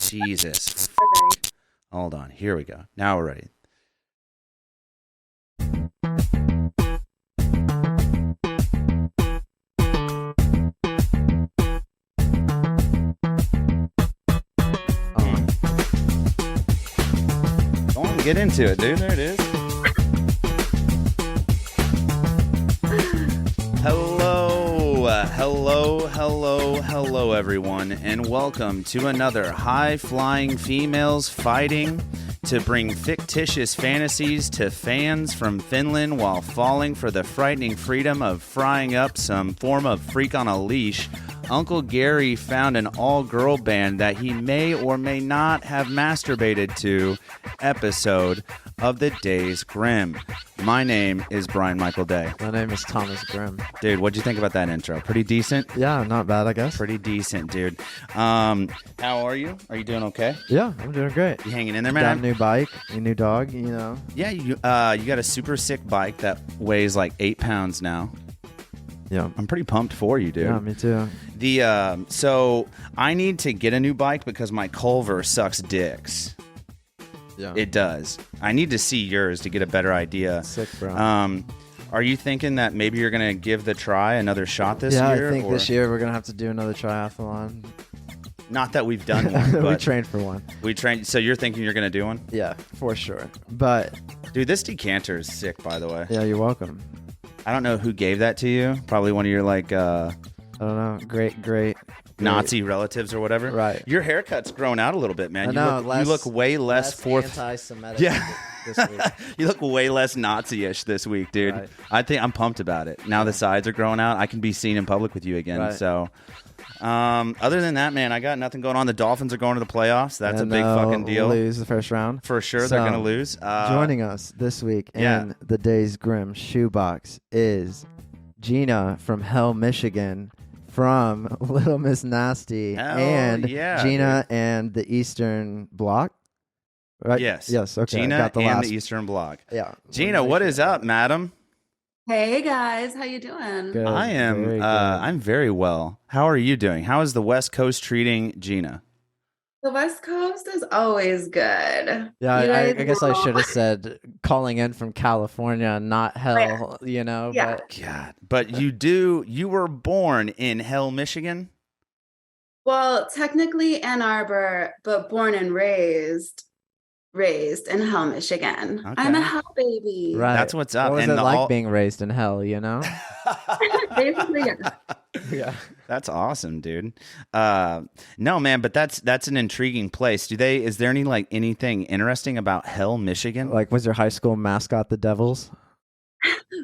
Jesus. Okay. Hold on. Here we go. Now we're ready. Go on, get into it, dude. There it is. Hello, everyone, and welcome to another high-flying females fighting to bring fictitious fantasies to fans from Finland while falling for the frightening freedom of frying up some form of freak on a leash. Uncle Gary found an all-girl band that he may or may not have masturbated to episode of the Days Grimm. My name is Brian Michael Day. My name is Thomas Grimm. Dude, what'd you think about that intro? Pretty decent? Yeah, not bad, I guess. Pretty decent, dude. How are you? Are you doing okay? Yeah, I'm doing great. You hanging in there, man? Got a new bike, a new dog, you know. Yeah, you got a super sick bike that weighs like 8 pounds now. Yeah. I'm pretty pumped for you, dude. Yeah, me too. So I need to get a new bike because my Culver sucks dicks. Yeah. It does. I need to see yours to get a better idea. Sick, bro. Are you thinking that maybe you're gonna give the try another shot this year? Yeah, I think this year we're gonna have to do another triathlon. Not that we've done one, but we trained for one. We trained. So you're thinking you're gonna do one? Yeah, for sure. But dude, this decanter is sick, by the way. Yeah, you're welcome. I don't know who gave that to you. Probably one of your like I don't know. Great Nazi relatives or whatever. Right. Your haircut's grown out a little bit, man. I know, you look way less anti-Semitic. Yeah. this week. You look way less Nazi-ish this week, dude. Right. I think I'm pumped about it. Now the sides are growing out. I can be seen in public with you again. Right. So, other than that, man, I got nothing going on. The Dolphins are going to the playoffs. That's And a big fucking deal. Lose the first round. For sure, they're going to lose. Joining us this week in the Days Grimm shoebox is Gina from Hell, Michigan, from Little Miss Nasty, and yeah, Gina and the Eastern Bloc. Right? Yes. Okay. Gina got the and last. the Eastern Bloc. Yeah. Gina, what is up, madam? Hey guys, how you doing? Good. I am. Very good. I'm very well. How are you doing? How is the West Coast treating Gina? The West Coast is always good. Yeah, I guys guess I know- should have said calling in from California, not hell, you know. Yeah. But God, you were born in Hell, Michigan? Well, technically Ann Arbor, but born and raised in Hell, Michigan. Okay. I'm a Hell baby. right. That's what's up. What was And it like being raised in hell, you know? Basically, yeah. Yeah. That's awesome, dude. No, man, but that's an intriguing place. Is there anything interesting about Hell, Michigan? Like, was your high school mascot the Devils?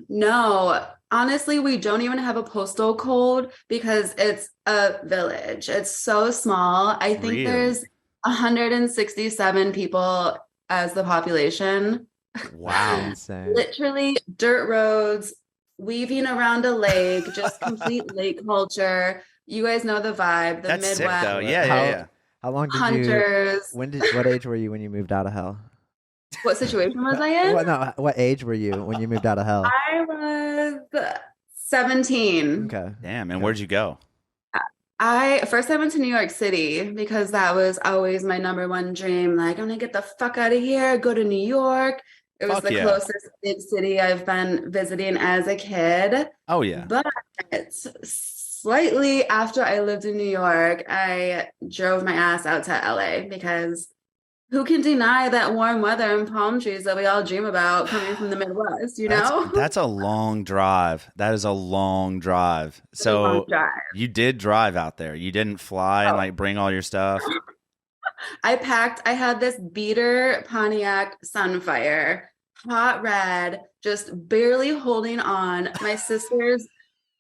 No, honestly, we don't even have a postal code because it's a village. It's so small. I think Really? there's 167 people as the population. Wow. Insane. Literally dirt roads, weaving around a lake, just complete lake culture. You guys know the vibe, the That's Midwest. sick, though. Yeah. How long did Hunters. what age were you when you moved out of hell? What situation was I in? What age were you when you moved out of hell? I was 17. Okay. Damn, and where'd you go? First I went to New York City because that was always my number one dream. Like, I'm gonna get the fuck out of here, go to New York. It was Fuck the yeah. closest big city I've been visiting as a kid. Oh, yeah. But slightly after I lived in New York, I drove my ass out to LA because who can deny that warm weather and palm trees that we all dream about coming from the Midwest, you know? That's a long drive. That is a long drive. It's a long So drive. you did drive out there. You didn't fly and like bring all your stuff. I had this beater Pontiac Sunfire, hot red, just barely holding on. My sister's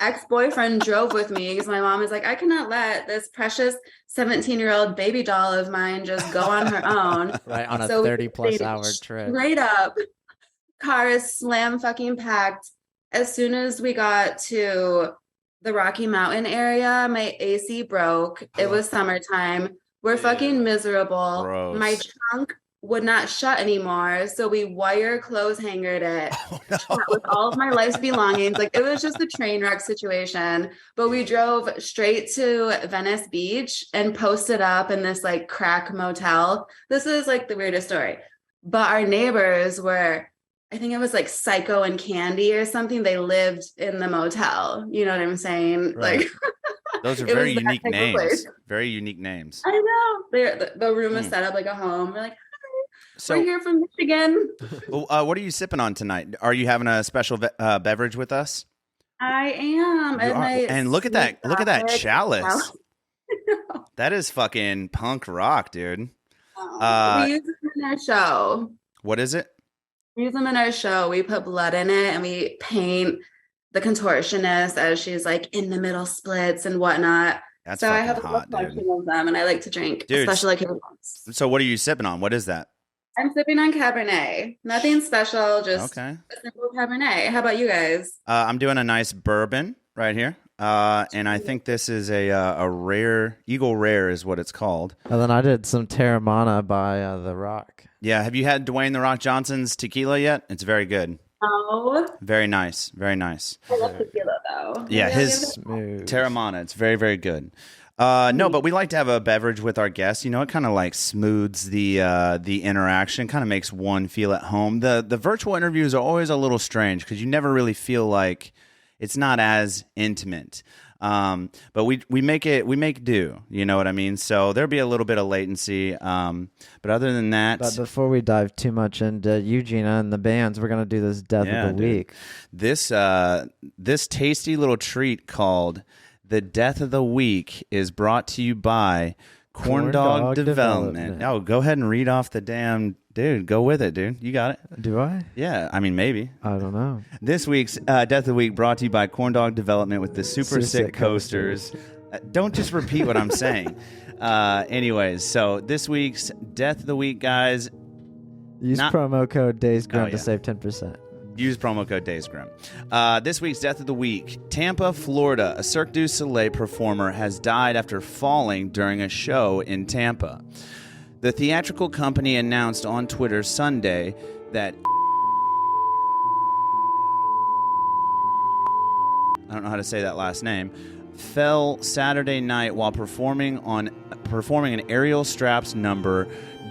ex-boyfriend drove with me because my mom is like, I cannot let this precious 17-year-old baby doll of mine just go on her own. Right, on a So we 30-plus stayed hour trip. Straight up, car is slam fucking packed. As soon as we got to the Rocky Mountain area, my AC broke. It was summertime. We're fucking miserable. Gross. My trunk would not shut anymore. So we wire clothes hangered it with all of my life's belongings. Like, it was just a train wreck situation. But we drove straight to Venice Beach and posted up in this like crack motel. This is like the weirdest story. But our neighbors were, I think it was like Psycho and Candy or something. They lived in the motel. You know what I'm saying? Right. Like, those are very unique names. Very unique names. I know. The room was set up like a home. We're like, so, we're here from Michigan. What are you sipping on tonight? Are you having a special beverage with us? I am. And look at that! Look at that chalice. That is fucking punk rock, dude. We use them in our show. What is it? We use them in our show. We put blood in it, and we paint the contortionist as she's like in the middle splits and whatnot. That's so I have hot, a collection of them, and I like to drink, especially like. So what are you sipping on? What is that? I'm sipping on Cabernet. Nothing special, just a simple Cabernet. How about you guys? I'm doing a nice bourbon right here. And I think this is a rare, Eagle Rare is what it's called. And then I did some Terramana by The Rock. Yeah. Have you had Dwayne The Rock Johnson's tequila yet? It's very good. Oh. Very nice. Very nice. I love tequila though. Yeah, his Terramana. It's very, very good. No, but we like to have a beverage with our guests. You know, it kind of like smooths the interaction, kind of makes one feel at home. The virtual interviews are always a little strange because you never really feel like it's not as intimate. But we make do. You know what I mean? So there'll be a little bit of latency. But other than that, but before we dive too much into you, Gina, and the bands, we're gonna do this Death of the Week. This tasty little treat called The Death of the Week is brought to you by Corn Dog Development. Oh, go ahead and read off the damn dude. Go with it, dude. You got it. Do I? Yeah, I mean, maybe. I don't know. This week's Death of the Week brought to you by Corn Dog Development with the Super Sick Coasters. Don't just repeat what I'm saying. Anyways, so this week's Death of the Week, guys. Use promo code Daysgrimm to save 10%. Use promo code Daysgrimm. This week's Death of the Week. Tampa, Florida. A Cirque du Soleil performer has died after falling during a show in Tampa. The theatrical company announced on Twitter Sunday that I don't know how to say that last name, fell Saturday night while performing an aerial straps number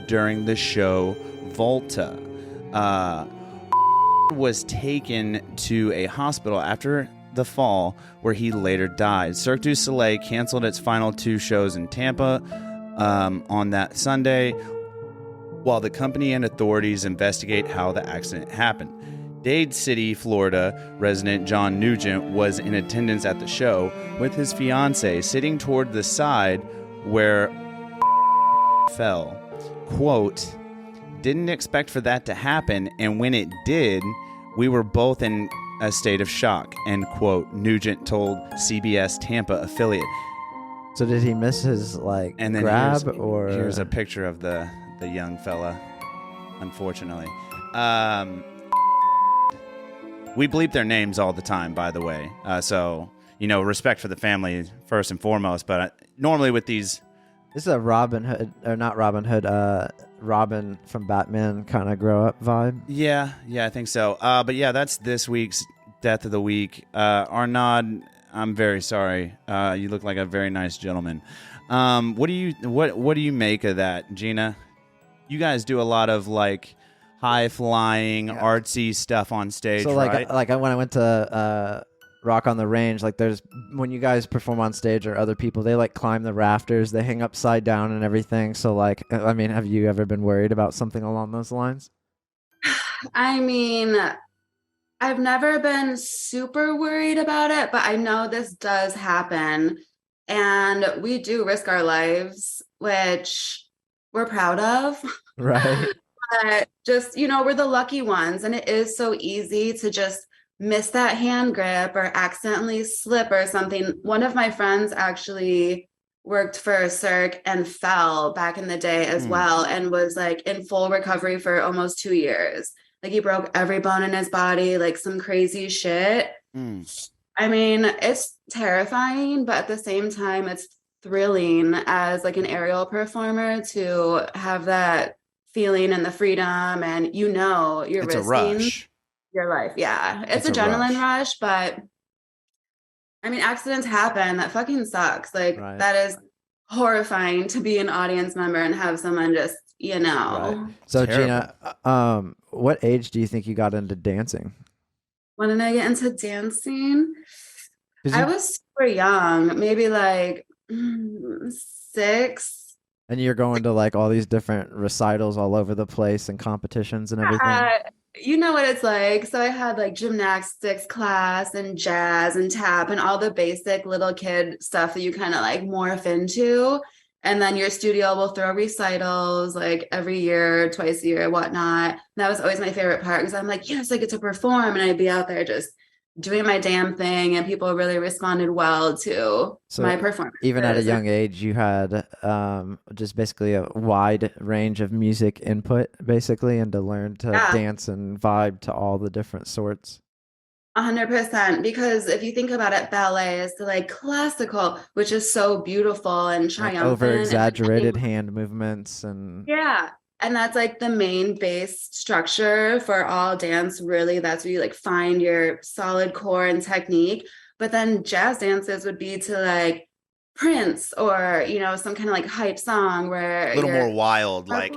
during the show Volta. Was taken to a hospital after the fall, where he later died. Cirque du Soleil canceled its final 2 shows in Tampa on that Sunday, while the company and authorities investigate how the accident happened. Dade City, Florida resident John Nugent was in attendance at the show with his fiancée sitting toward the side where fell. Quote, "Didn't expect for that to happen, and when it did, we were both in a state of shock," end quote, Nugent told CBS Tampa affiliate. So did he miss his and then grab or? Here's a picture of the young fella, unfortunately. We bleep their names all the time, by the way. So, respect for the family first and foremost, but normally with these... This is a Robin Hood, or not Robin Hood, Robin from Batman kind of grow up vibe. Yeah, I think so. But yeah, that's this week's Death of the Week. Arnaud, I'm very sorry. You look like a very nice gentleman. What do you make of that, Gina? You guys do a lot of high flying, artsy stuff on stage, so right? When I went to Rock on the Range, there's when you guys perform on stage or other people, they climb the rafters, they hang upside down and everything. So I mean, have you ever been worried about something along those lines? I mean, I've never been super worried about it, but I know this does happen, and we do risk our lives, which we're proud of. Right. But just, we're the lucky ones, and it is so easy to just miss that hand grip or accidentally slip or something. One of my friends actually worked for a Cirque and fell back in the day as well, and was in full recovery for almost 2 years. He broke every bone in his body, some crazy shit. I mean, it's terrifying, but at the same time, it's thrilling as an aerial performer to have that feeling and the freedom, and you're It's a risking rush. your life. Yeah. It's It's a adrenaline rush. rush, but I mean, accidents happen. That fucking sucks. Like Right. that is horrifying to be an audience member and have someone just, Right. So Terrible. Gina, what age do you think you got into dancing? when did I get into dancing? 'Cause I you, was super young, maybe like 6. and you're going to like all these different recitals all over the place and competitions and everything. You know what it's like. So I had like gymnastics class and jazz and tap and all the basic little kid stuff that you kind of like morph into. And then your studio will throw recitals like every year, twice a year, whatnot. And that was always my favorite part because I'm like, yes, I get to perform. And I'd be out there just doing my damn thing. And people really responded well to my performance. Even at a young age, you had just basically a wide range of music input, basically, and to learn to dance and vibe to all the different sorts. 100%, because if you think about it, ballet is like classical, which is so beautiful and triumphant, over exaggerated hand movements and and that's like the main base structure for all dance. Really, that's where you like find your solid core and technique. But then jazz dances would be to like Prince or some kind of like hype song where a little more wild, like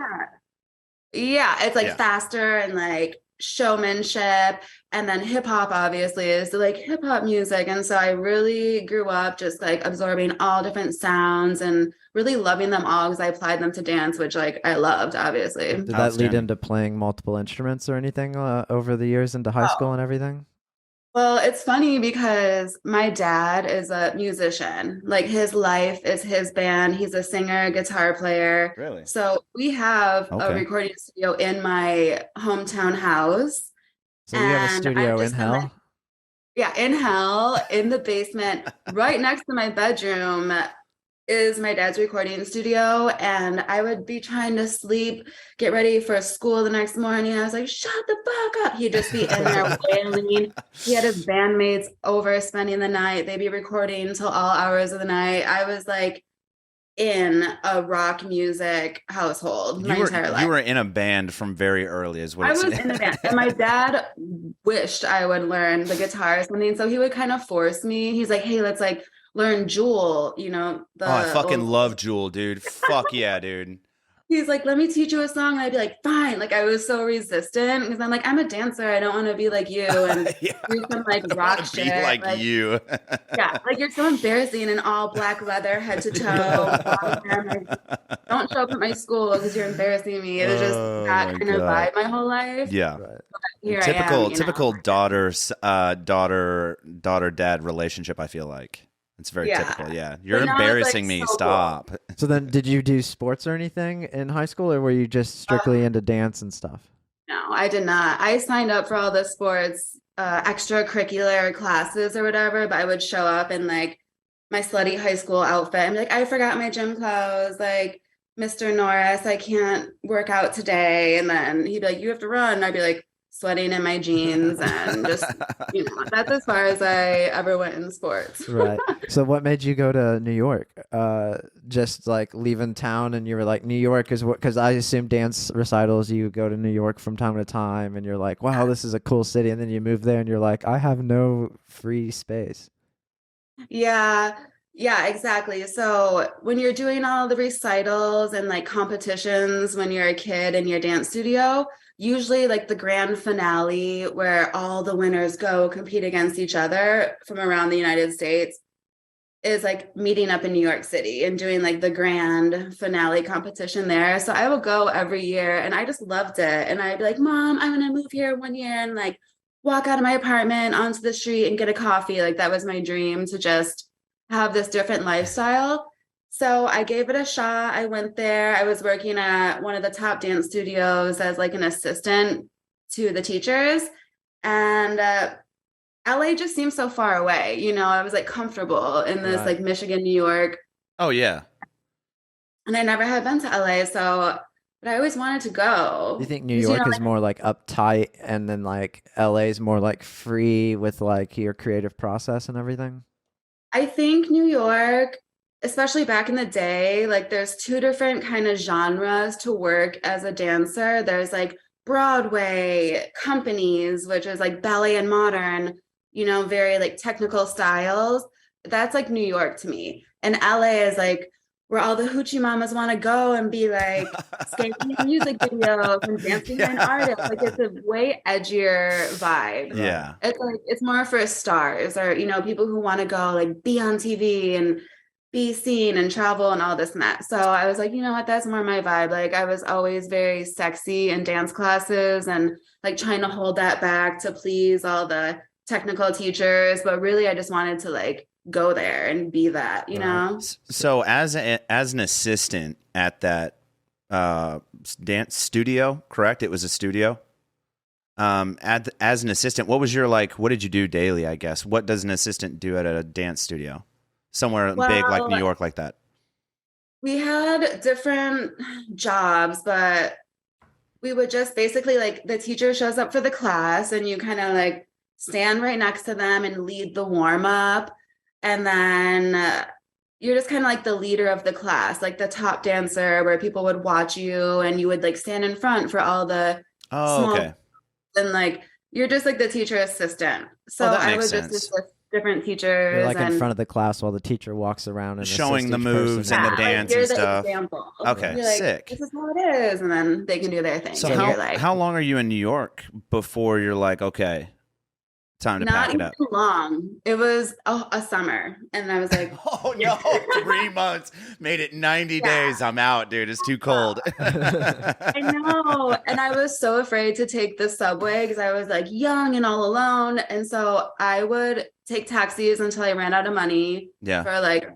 it's like faster and like showmanship. And then hip hop obviously is like hip hop music. And so I really grew up just like absorbing all different sounds and really loving them all because I applied them to dance, which like I loved, obviously. Did that lead into playing multiple instruments or anything over the years into high school and everything? Well, it's funny because my dad is a musician. Like his life is his band. He's a singer, guitar player. Really? So we have a recording studio in my hometown house. So you have a studio in hell? In hell, in the basement, right next to my bedroom is my dad's recording studio. And I would be trying to sleep, get ready for school the next morning. I was like, shut the fuck up. He'd just be in there wailing. He had his bandmates over spending the night. They'd be recording until all hours of the night. I was like in a rock music household my entire life. You were in a band from very early is what I was in a band. And my dad wished I would learn the guitar or something. So he would kind of force me. He's like, hey, let's like learn Jewel, I fucking love Jewel, dude. Fuck yeah, dude. He's like, let me teach you a song. And I'd be like, fine. Like I was so resistant because I'm like, I'm a dancer. I don't want to be like you and do some like rock shit. Be like you. Like you're so embarrassing in all black leather, head to toe. Don't show up at my school because you're embarrassing me. It was just that kind of vibe my whole life. Yeah. Here typical daughter-dad relationship, I feel like. It's very typical. Yeah. You're embarrassing me. So stop. Cool. So then did you do sports or anything in high school or were you just strictly into dance and stuff? No, I did not. I signed up for all the sports, extracurricular classes or whatever, but I would show up in like my slutty high school outfit. I'm like, I forgot my gym clothes. Like, Mr. Norris, I can't work out today. And then he'd be like, you have to run. And I'd be like, sweating in my jeans and just, that's as far as I ever went in sports. Right. So what made you go to New York? Just like leaving town and you were like, New York is what, because I assume dance recitals, you go to New York from time to time and you're like, wow, this is a cool city. And then you move there and you're like, I have no free space. Yeah, exactly. So when you're doing all the recitals and like competitions when you're a kid in your dance studio, usually like the grand finale where all the winners go compete against each other from around the United States is like meeting up in New York City and doing like the grand finale competition there. So I will go every year and I just loved it. And I'd be like, Mom, I'm going to move here one year and like walk out of my apartment onto the street and get a coffee. Like that was my dream to just have this different lifestyle. So I gave it a shot. I went there. I was working at one of the top dance studios as like an assistant to the teachers. And LA just seemed so far away. I was like comfortable in this like Michigan, New York. Oh, yeah. And I never had been to LA. But I always wanted to go. Do you think New York is more like uptight and then like LA is more like free with like your creative process and everything? I think New York especially back in the day, like there's two different kind of genres to work as a dancer. There's like Broadway companies, which is like ballet and modern, very like technical styles. That's like New York to me. And LA is like where all the hoochie mamas want to go and be like skating in music videos and dancing behind artists. Like it's a way edgier vibe. Yeah. It's like it's more for stars or people who want to go like be on TV and be seen and travel and all this and that. So I was like, you know what, that's more my vibe. Like I was always very sexy in dance classes and like trying to hold that back to please all the technical teachers, but really I just wanted to like go there and be that, So as an assistant at that dance studio, correct? It was a studio. As an assistant, what was your what did you do daily, I guess? What does an assistant do at a dance studio? Somewhere big like New York like that. We had different jobs, but we would just basically like the teacher shows up for the class and you kind of like stand right next to them and lead the warm up. And then you're just kind of like the leader of the class, like the top dancer where people would watch you and you would like stand in front for all the small, okay. And like, you're just like the teacher assistant. So I would just assist different teachers. You're like in front of the class while the teacher walks around and showing the moves person. and the dance and stuff. Example. Okay, like, sick. This is how it is. And then they can do their thing. So how long are you in New York before you're like, okay, time to pack it up? Not even long. It was a summer. And I was like, oh no, 3 months. Made it 90 days. I'm out, dude. It's too cold. I know. And I was so afraid to take the subway because I was like young and all alone. And so I would take taxis until I ran out of money for like,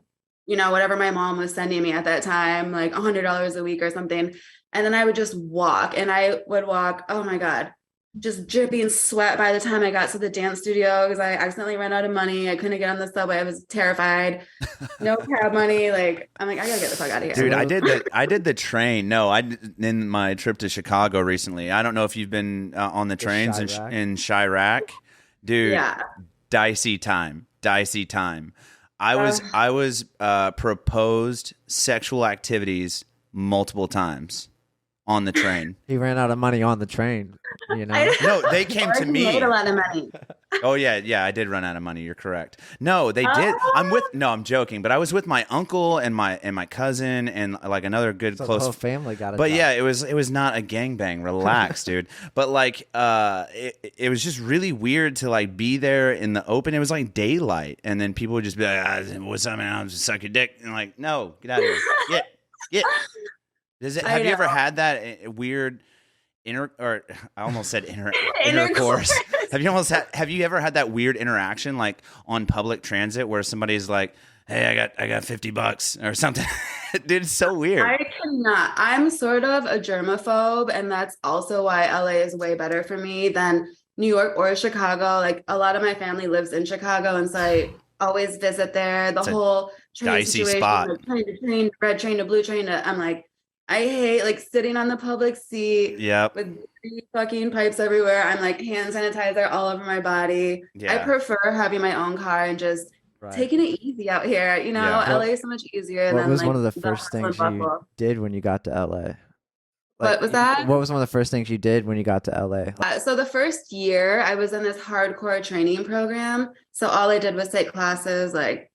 whatever my mom was sending me at that time, like $100 a week or something. And then I would just walk and I would walk, oh my God, just dripping sweat by the time I got to the dance studio because I accidentally ran out of money. I couldn't get on the subway. I was terrified. No cab money. Like, I'm like, I gotta get the fuck out of here. Dude, I did the train. No, in my trip to Chicago recently. I don't know if you've been on the trains in Chirac. Dude, dicey time. I was proposed sexual activities multiple times on the train. He ran out of money on the train, No, they came to me. Made a lot of money. Oh yeah, I did run out of money. You're correct. No, they did. I'm joking, but I was with my uncle and my cousin and like another good so close the whole family got it. But yeah, it was not a gangbang. Relax, dude. But like it was just really weird to like be there in the open. It was like daylight, and then people would just be like, "What's up, man? I'm just suck your dick." And like, no, get out of here. Get. Have you ever had that weird I almost said intercourse. Have you ever had that weird interaction like on public transit where somebody's like, "Hey, I got $50 or something." Dude, it's so weird. I cannot. I'm sort of a germaphobe, and that's also why LA is way better for me than New York or Chicago. Like a lot of my family lives in Chicago, and so I always visit there. The whole train dicey situation, spot. like train to train, red train to blue train to, I'm like, I hate like sitting on the public seat with fucking pipes everywhere. I'm like hand sanitizer all over my body. I prefer having my own car and just taking it easy out here. LA is so much easier. What was one of the first things you did when you got to LA? What was that? What was one of the first things you did when you got to LA? So the first year I was in this hardcore training program. So all I did was take classes like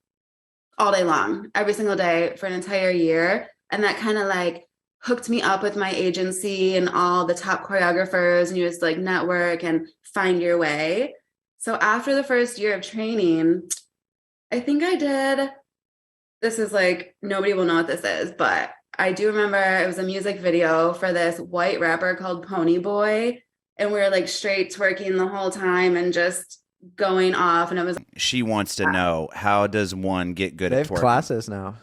all day long, every single day for an entire year. And that kind of like hooked me up with my agency and all the top choreographers, and you just like network and find your way. So after the first year of training, I think I did, this is like, nobody will know what this is, but I do remember it was a music video for this white rapper called Pony Boy. And we were like straight twerking the whole time and just going off. And it was. She wants to know, how does one get good at twerking? They have classes now.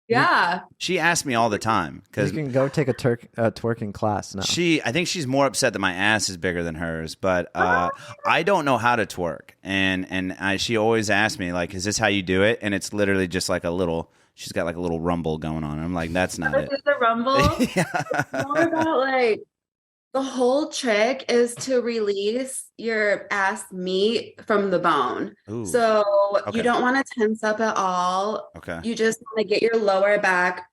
Yeah. She asks me all the time because you can go take a twerking class now. I think she's more upset that my ass is bigger than hers, but I don't know how to twerk, and she always asks me like, "Is this how you do it?" And it's literally just like a little. She's got like a little rumble going on. I'm like, that's not it. Is the rumble? Yeah. It's more about like The whole trick is to release your ass meat from the bone. Ooh. So you Okay. don't want to tense up at all. Okay. You just want to get your lower back,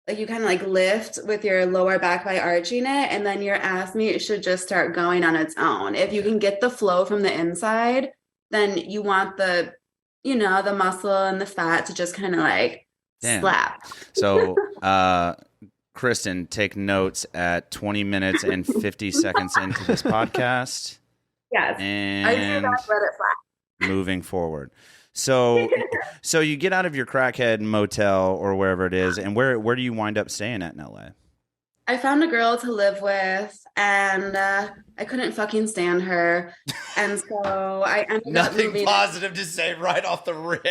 like you kind of like lift with your lower back by arching it, and then your ass meat should just start going on its own. If you can get the flow from the inside, then you want the muscle and the fat to just kind of like Damn. slap. So, Kristen, take notes at 20 minutes and 50 seconds into this podcast. Yes. And I do that, let it fly. moving forward. So you get out of your crackhead motel or wherever it is, and where do you wind up staying at in LA? I found a girl to live with, and I couldn't fucking stand her, and so I ended up Nothing moving. positive to say right off the rip.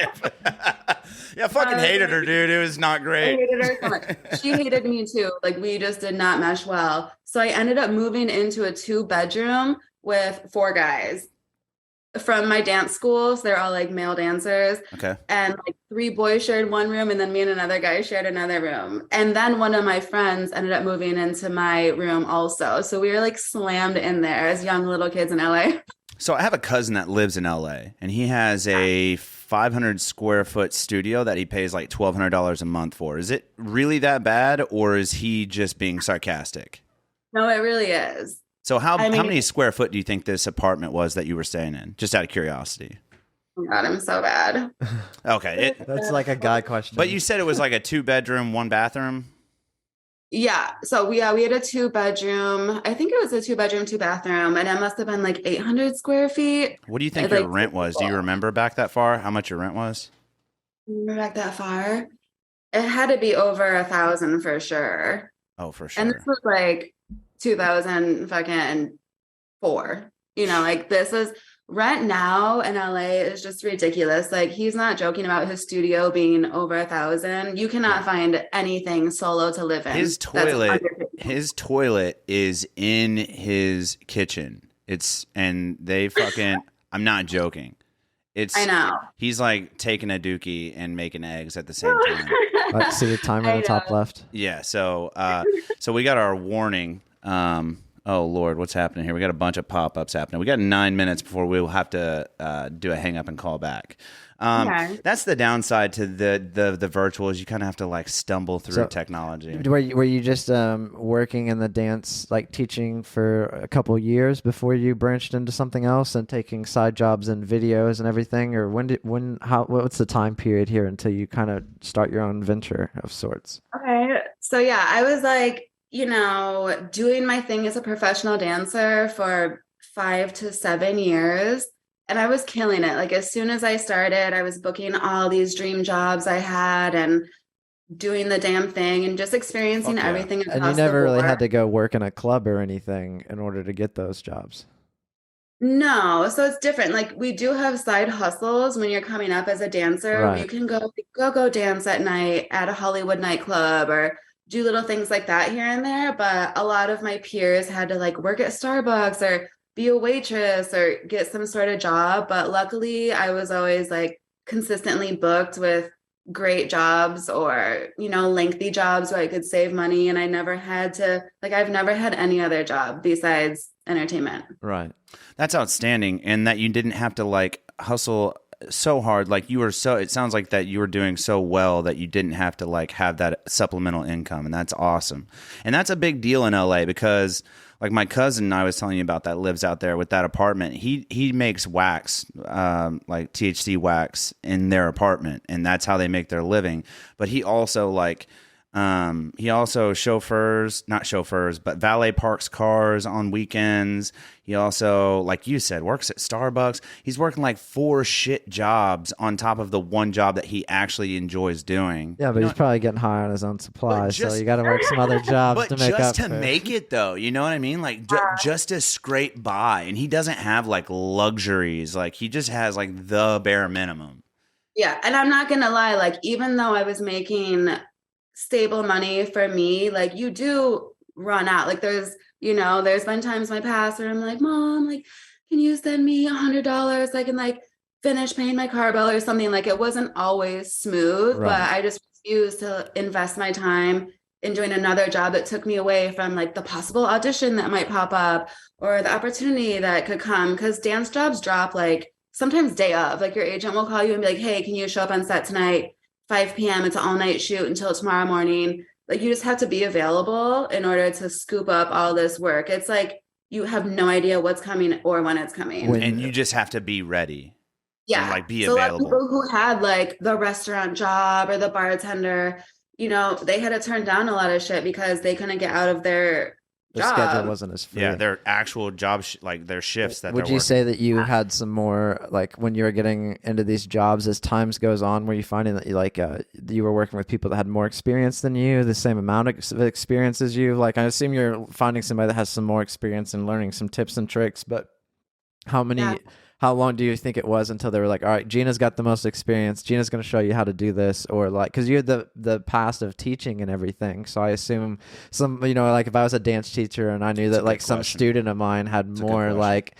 Yeah, I fucking hated her, dude. It was not I great. hated her so much. She hated me too. Like we just did not mesh well. So I ended up moving into a 2-bedroom with 4 guys from my dance school. So they're all like male dancers. Okay. And like 3 boys shared one room, and then me and another guy shared another room. And then one of my friends ended up moving into my room also. So we were like slammed in there as young little kids in LA. So I have a cousin that lives in LA, and he has a 500 square foot studio that he pays like $1,200 a month for. Is it really that bad, or is he just being sarcastic? No, it really is. So how I mean, many square foot do you think this apartment was that you were staying in? Just out of curiosity. Oh God, I'm so bad. Okay. That's like a guy question. But you said it was like a 2-bedroom, 1 bathroom? Yeah. So we had a 2-bedroom. I think it was a 2-bedroom, 2-bathroom, and it must have been like 800 square feet. What do you think Like, your rent was? Do you remember back that far? How much your rent was? remember back that far? It had to be over 1,000 for sure. Oh, for sure. And this was like 2000 fucking 4. Like this is rent now in LA is just ridiculous. Like he's not joking about his studio being over 1,000. You cannot find anything solo to live in. His toilet is in his kitchen. I'm not joking. I know. He's like taking a dookie and making eggs at the same time. Let's see the timer at the top left. Yeah. So we got our warning. Oh Lord, what's happening here? We got a bunch of pop-ups happening. We got 9 minutes before we'll have to do a hang up and call back. Okay. That's the downside to the virtual is you kind of have to like stumble through technology. Were you just working in the dance, like teaching for a couple years before you branched into something else and taking side jobs and videos and everything? Or what's the time period here until you kind of start your own venture of sorts? Okay. So yeah, I was like, doing my thing as a professional dancer for 5 to 7 years. And I was killing it. Like as soon as I started, I was booking all these dream jobs I had and doing the damn thing and just experiencing everything across the board. And you never really had to go work in a club or anything in order to get those jobs. No, so it's different. Like we do have side hustles when you're coming up as a dancer. Right. You can go dance at night at a Hollywood nightclub or do little things like that here and there. But a lot of my peers had to like work at Starbucks or be a waitress or get some sort of job. But luckily I was always like consistently booked with great jobs or, lengthy jobs where I could save money. And I never had to, I've never had any other job besides entertainment. Right. That's outstanding. And that you didn't have to like hustle so hard. Like it sounds like that you were doing so well that you didn't have to like have that supplemental income. And that's awesome. And that's a big deal in LA because like my cousin I was telling you about that lives out there with that apartment. He makes wax, like THC wax in their apartment, and that's how they make their living. But he also valet parks cars on weekends. He also, like you said, works at Starbucks. He's working like 4 shit jobs on top of the one job that he actually enjoys doing. Yeah, but he's probably getting high on his own supply, so you got to work some other jobs to make up. But just to make it, though, you know what I mean? Like just to scrape by, and he doesn't have like luxuries. Like he just has like the bare minimum. Yeah, and I'm not gonna lie. Like even though I was making stable money for me, like you do run out. Like there's been times in my past where I'm like, Mom, like, can you send me $100 so I can like finish paying my car bill or something? Like it wasn't always smooth, right. But I just refused to invest my time in doing another job that took me away from like the possible audition that might pop up or the opportunity that could come. Because dance jobs drop like sometimes day of. Like your agent will call you and be like, hey, can you show up on set tonight, 5 p.m.? It's an all-night shoot until tomorrow morning. Like you just have to be available in order to scoop up all this work. It's like you have no idea what's coming or when it's coming. And you just have to be ready. Yeah. And like be so available. A lot of people who had like the restaurant job or the bartender, you know, they had to turn down a lot of shit because they couldn't get out of their job. Schedule wasn't as free. Yeah, their actual job, like their shifts that Would they're you say that you had some more, like when you were getting into these jobs, as times goes on, were you finding that you like you were working with people that had more experience than you, the same amount of experience as you? Like I assume you're finding somebody that has some more experience and learning some tips and tricks, but how long do you think it was until they were like, all right, Gina's got the most experience. Gina's going to show you how to do this, or like, because you had the past of teaching and everything. So I assume some, you know, like if I was a dance teacher and I knew that like some student of mine had more like,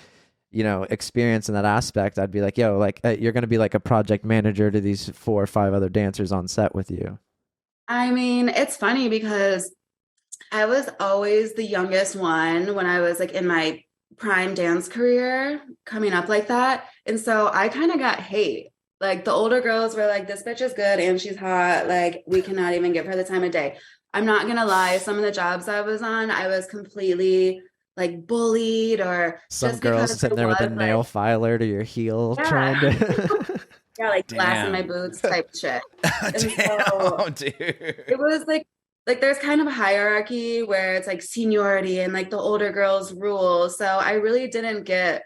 you know, experience in that aspect, I'd be like, yo, like you're going to be like a project manager to these 4 or 5 other dancers on set with you. I mean, it's funny because I was always the youngest one when I was like in my prime dance career coming up like that. And so I kind of got hate. Like the older girls were like, this bitch is good and she's hot. Like we cannot even give her the time of day. I'm not going to lie. Some of the jobs I was on, I was completely like bullied or some girls sitting there with a nail filer to your heel trying to. Yeah, like glass in my boots type shit. Damn, dude. It was like there's kind of a hierarchy where it's like seniority and like the older girls rule. So I really didn't get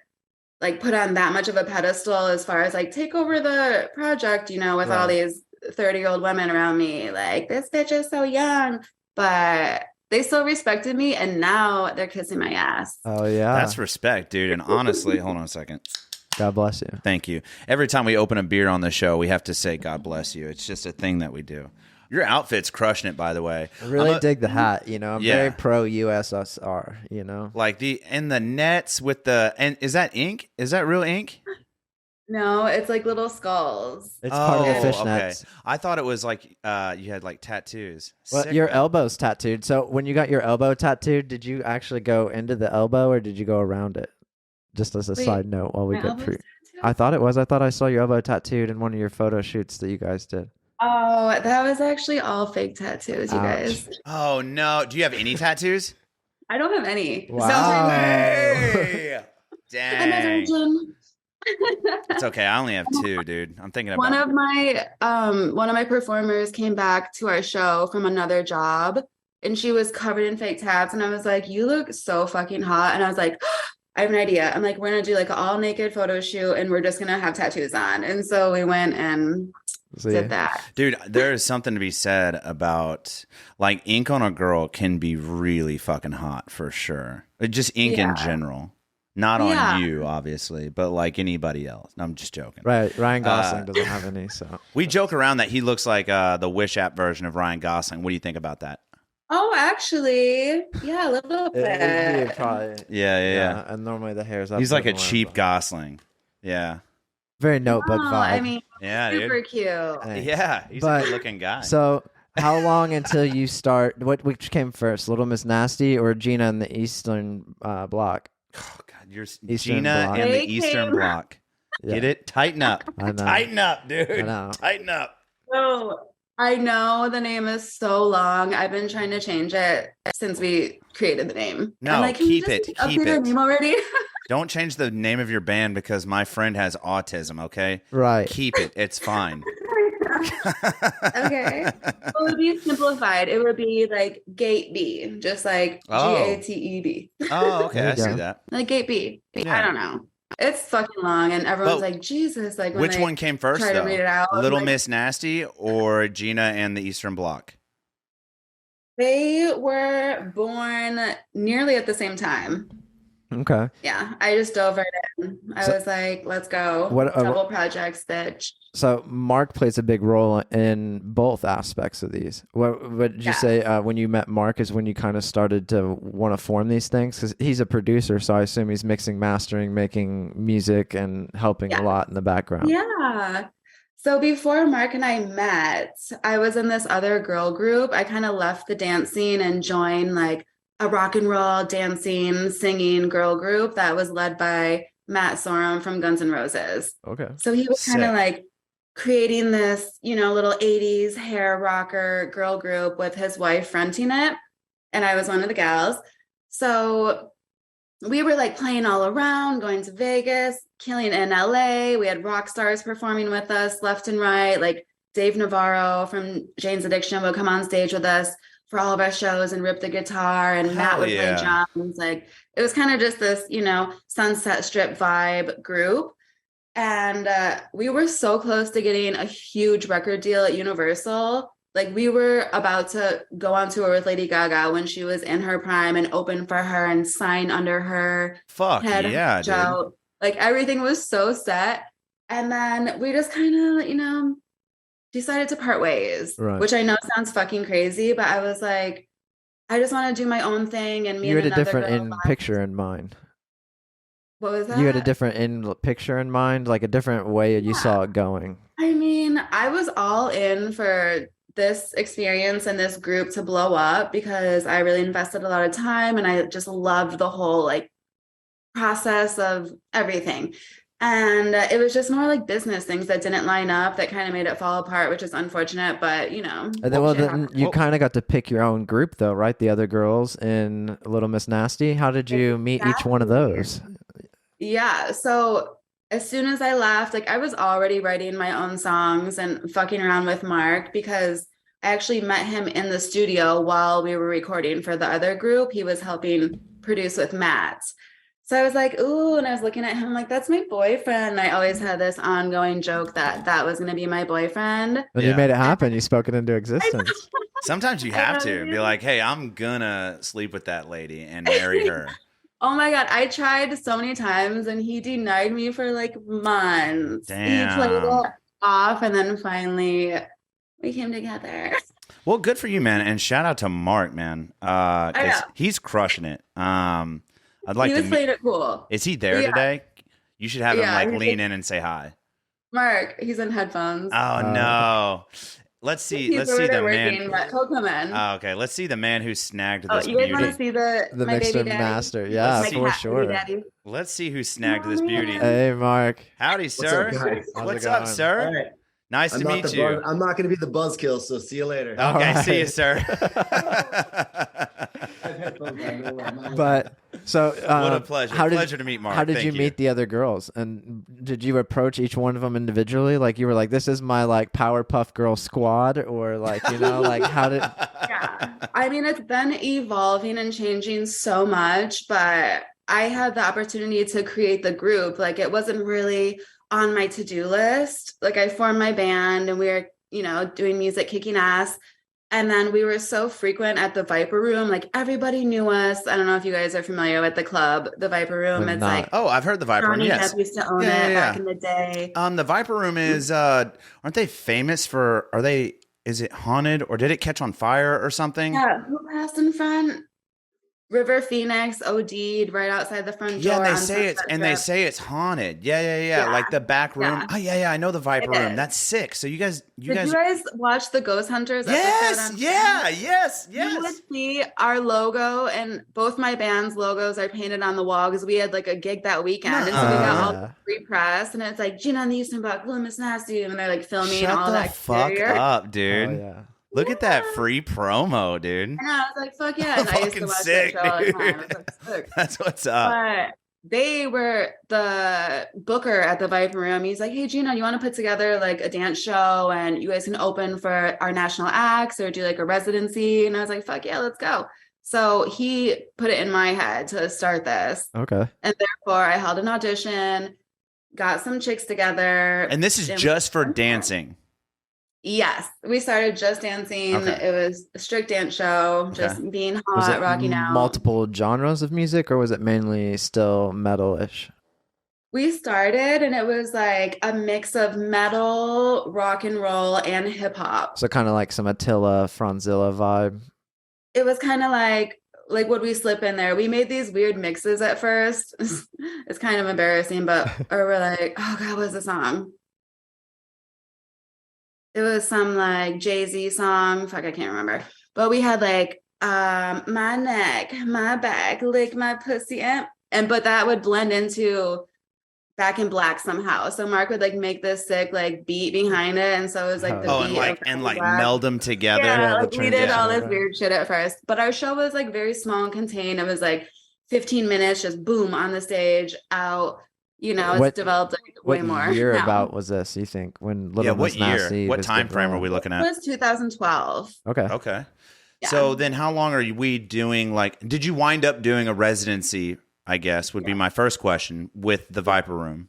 like put on that much of a pedestal as far as like take over the project, you know, with all these 30-year-old women around me. Like this bitch is so young, but they still respected me and now they're kissing my ass. Oh yeah. That's respect, dude. And honestly, hold on a second. God bless you. Thank you. Every time we open a beer on the show, we have to say God bless you. It's just a thing that we do. Your outfit's crushing it, by the way. I really dig the hat, you know. I'm very pro USSR, you know. Like the nets with the, and is that ink? Is that real ink? No, it's like little skulls. It's part of the fishnets. Okay. I thought it was like you had like tattoos. Well, your elbow's tattooed. So when you got your elbow tattooed, did you actually go into the elbow or did you go around it? Just as a side note while we get pre. I thought it was. I thought I saw your elbow tattooed in one of your photo shoots that you guys did. Oh, that was actually all fake tattoos, you guys. Oh no! Do you have any tattoos? I don't have any. Wow. Hey! Dang. I'm a virgin. It's okay. I only have 2, dude. I'm thinking about one of my performers came back to our show from another job, and she was covered in fake tats, and I was like, "You look so fucking hot," and I was like. I have an idea. I'm like, we're going to do like an all naked photo shoot and we're just going to have tattoos on. And so we went and did that. Dude, there is something to be said about like ink on a girl can be really fucking hot for sure. Just ink in general. Not on you, obviously, but like anybody else. No, I'm just joking. Right. Ryan Gosling doesn't have any, so. We joke around that he looks like the Wish app version of Ryan Gosling. What do you think about that? Oh, actually, yeah, a little bit. Yeah. And normally the hair's up. He's like a cheap Gosling. Yeah. Very notebook vibe. I mean, super dude. cute. Thanks. Yeah, he's a good-looking guy. So, how long until you start? Which came first, Little Miss Nasty or Gina in the Eastern Bloc? Oh God, you're Eastern Gina Bloc. in the Eastern Bloc. Yeah. Get it? Tighten up. I know. Tighten up, dude. I know. Tighten up. So I know the name is so long. I've been trying to change it since we created the name. No, I'm like, keep it. Keep update it. our name already. Don't change the name of your band because my friend has autism, okay? Right. Keep it. It's fine. Okay. Well, it would be simplified. It would be like Gate B, just like GATEB. Oh, okay. There I you go. see that. Like Gate B. Yeah. I don't know. It's fucking long, and everyone's But like, Jesus. Like, when which they one came first, try to though? read it out, Little like, Miss Nasty or Gina and the Eastern Bloc? They were born nearly at the same time. Okay. Yeah, I just dove right in. I was like, let's go. Double projects, bitch. So Mark plays a big role in both aspects of these. What did you say when you met Mark is when you kind of started to want to form these things? Because he's a producer, so I assume he's mixing, mastering, making music, and helping a lot in the background. Yeah. So before Mark and I met, I was in this other girl group. I kind of left the dance scene and joined like a rock and roll dancing, singing girl group that was led by Matt Sorum from Guns N' Roses. Okay. So he was kind Sick. of like creating this, little 80s hair rocker girl group with his wife fronting it. And I was one of the gals. So we were like playing all around, going to Vegas, killing it in LA. We had rock stars performing with us left and right. Like Dave Navarro from Jane's Addiction would come on stage with us for all of our shows and rip the guitar, and Matt would play drums. Like it was kind of just this, Sunset Strip vibe group. And we were so close to getting a huge record deal at Universal. Like we were about to go on tour with Lady Gaga when she was in her prime and open for her and sign under her head. Yeah, dude. Like everything was so set. And then we just kind of, decided to part ways, right. Which I know sounds fucking crazy, but I was like, I just want to do my own thing. And you had a different picture in mind. What was that? You had a different picture in mind, like a different way you saw it going. I mean, I was all in for this experience and this group to blow up because I really invested a lot of time and I just loved the whole like process of everything. And it was just more like business things that didn't line up that kind of made it fall apart, which is unfortunate, but And then you kind of got to pick your own group though, right? The other girls in Little Miss Nasty. How did you meet each one of those? Yeah. So as soon as I left, like I was already writing my own songs and fucking around with Mark because I actually met him in the studio while we were recording for the other group. He was helping produce with Matt. So I was like, ooh, and I was looking at him like, that's my boyfriend. And I always had this ongoing joke that was going to be my boyfriend. And you made it happen. You spoke it into existence. Sometimes you have to be like, hey, I'm gonna sleep with that lady and marry her. Oh my God. I tried so many times and he denied me for like months. Damn. He played it off and then finally we came together. Well, good for you, man. And shout out to Mark, man. 'Cause he's crushing it. I'd like he was playing it cool. Is he there today? You should have him like lean in and say hi. Mark, he's in headphones. Oh no. Let's see the man. He'll come in. Oh, okay. Let's see the man who snagged this you beauty. guys want to see the my mixer baby daddy? master? Yeah, for sure. Let's see who snagged this beauty. Hey, Mark. Howdy, sir. What's up, sir? All right. Nice to meet you. I'm not going to be the buzzkill, so see you later. Okay, see you, sir. But so what a pleasure. Pleasure to meet Mark. How did you meet the other girls? And did you approach each one of them individually? Like you were like, this is my like Powerpuff Girl squad, or like, like how did Yeah. I mean, it's been evolving and changing so much, but I had the opportunity to create the group. Like it wasn't really on my to-do list. Like I formed my band and we were, doing music, kicking ass. And then we were so frequent at the Viper Room. Like everybody knew us. I don't know if you guys are familiar with the club, the Viper Room. It's like, oh, I've heard the Viper Room. Yes, used to own it back in the day. The Viper Room is, aren't they famous for? Is it haunted or did it catch on fire or something? Yeah, who passed in front? River Phoenix OD'd right outside the front door. Yeah, they say it's haunted. Yeah. Like the back room. Yeah. Oh yeah, I know the Viper Room. That's sick. So you guys Did you guys watch the Ghost Hunters? Yes, yes. You would see our logo, and both my band's logos are painted on the wall because we had like a gig that weekend, and so we got all the free press, and it's like Gina and the Houston Buck, Little Miss Nasty, and they're like filming all that. Shut the fuck up, dude. Oh, yeah. Look at that free promo, dude. And I was like, fuck yeah. And I used to watch sick, that show all the time. I was like, sick. That's what's up. But they were the booker at the Viper Room. He's like, hey, Gina, you want to put together like a dance show and you guys can open for our national acts or do like a residency? And I was like, fuck yeah, let's go. So he put it in my head to start this. Okay. And therefore I held an audition, got some chicks together. And this is just for dancing. Yes, we started just dancing. Okay. It was a strict dance show, just being hot, rocking out. Multiple genres of music, or was it mainly still metal-ish? We started, and it was like a mix of metal, rock and roll, and hip hop. So kind of like some Attila, Franzilla vibe. It was kind of like would we slip in there? We made these weird mixes at first. It's kind of embarrassing, but or we're like, oh God, what's the song? It was some like Jay-Z song. Fuck, I can't remember. But we had like my neck, my back, lick my pussy, and but that would blend into Back in Black somehow. So Mark would like make this sick like beat behind it, and so it was like the Oh, beat of Back in like Black. meld them together. Yeah, the like we did all this transition. weird shit at first, but our show was like very small and contained. It was like 15 minutes, just boom on the stage, out. You know, it's What- developed like What way more. year now. about was this, you think, when Yeah, Little what Miss Nasty year? What was time frame are we growing? looking It at? was 2012. Okay. Okay. Yeah. So then how long are we doing, like, did you wind up doing a residency, I guess, would be my first question, with the Viper Room?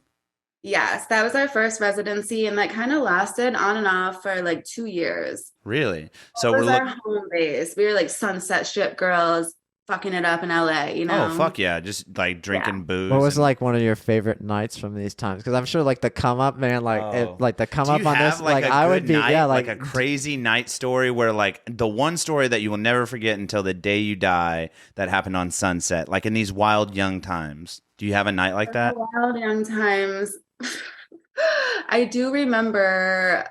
Yes, that was our first residency, and that kind of lasted on and off for like 2 years. Really? So It we're was our looking. home base. We were like Sunset Strip girls, fucking it up in LA. You know? Oh, fuck yeah. Just like drinking booze. What was and- like one of your favorite nights from these times? Because I'm sure like the come up, man, like Oh. like the come Do up you on have this, like a I good would be, night, yeah, like a crazy night story where like the one story that you will never forget until the day you die that happened on Sunset, like in these wild young times. Do you have a night like that? Wild young times. I do remember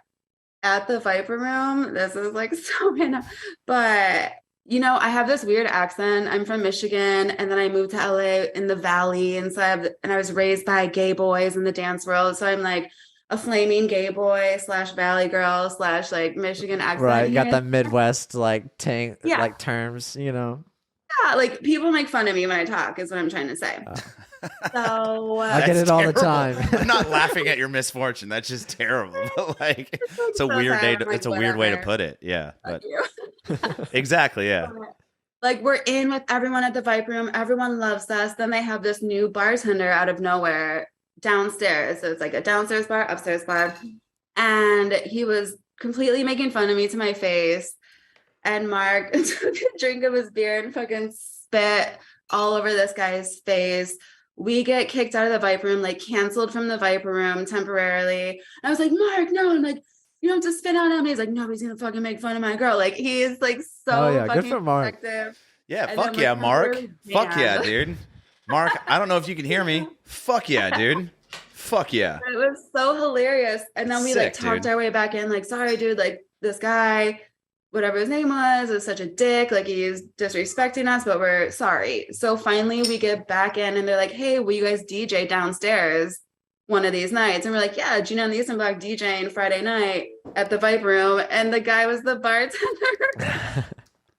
at the Viper Room. This is like so random, but you know, I have this weird accent. I'm from Michigan, and then I moved to LA in the Valley, and so I was raised by gay boys in the dance world. So I'm like a flaming gay boy / Valley girl / like Michigan accent. right, got here. that Midwest like Yeah. like terms, you know. Yeah, like people make fun of me when I talk, is what I'm trying to say. So I get That's it all the terrible. time. I'm not laughing at your misfortune. That's just terrible. But like, it's a so weird sad. day. I'm like, It's a weird way to whatever. put it. Yeah. But Fuck you. exactly. Yeah. Like we're in with everyone at the Viper Room. Everyone loves us. Then they have this new bartender out of nowhere downstairs. So it's like a downstairs bar, upstairs bar. And he was completely making fun of me to my face. And Mark took a drink of his beer and fucking spit all over this guy's face. We get kicked out of the Viper Room, like canceled from the Viper Room temporarily. And I was like, Mark, no. I'm like, you don't have to spit on him. He's like, nobody's gonna fucking make fun of my girl. Like he is like so Oh, yeah, good fucking for Mark. protective. Yeah. And Fuck then, yeah, like, Mark. really Fuck yeah, mad. dude. Mark, I don't know if you can hear me. Fuck yeah, dude. Fuck yeah. It was so hilarious. And then we like Sick, talked dude. our way back in, like, sorry, dude, like this guy, whatever his name was such a dick. Like he's disrespecting us, but we're sorry. So finally we get back in and they're like, hey, will you guys DJ downstairs one of these nights? And we're like, yeah, Gina and the Eastern Block DJing Friday night at the Viper Room. And the guy was the bartender.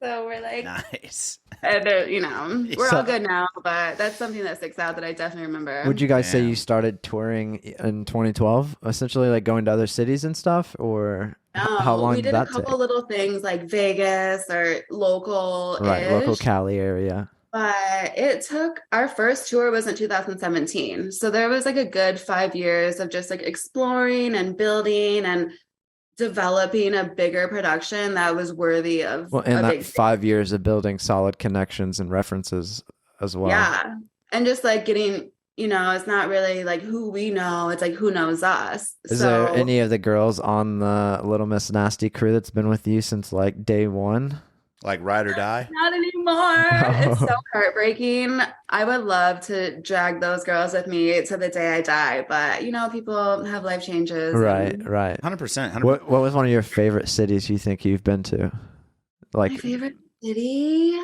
So we're like, Nice. and, you know, we're So- all good now, but that's something that sticks out that I definitely remember. Would you guys say Damn. you started touring in 2012, essentially like going to other cities and stuff, or how No, long we did did that a couple take? little things like Vegas or local, Right, local Cali area. but it took our first tour was in 2017. So there was like a good 5 years of just like exploring and building and developing a bigger production that was worthy of Well, and a that big 5 years of building solid connections and references as well. yeah. And just like getting, you know, it's not really like who we know, it's like who knows us. Is So there any of the girls on the Little Miss Nasty crew that's been with you since like day one? Like ride or die. not anymore. It's so heartbreaking. I would love to drag those girls with me to the day I die, but you know, people have life changes. Right, and right. 100%. What was one of your favorite cities you think you've been to? Like, my favorite city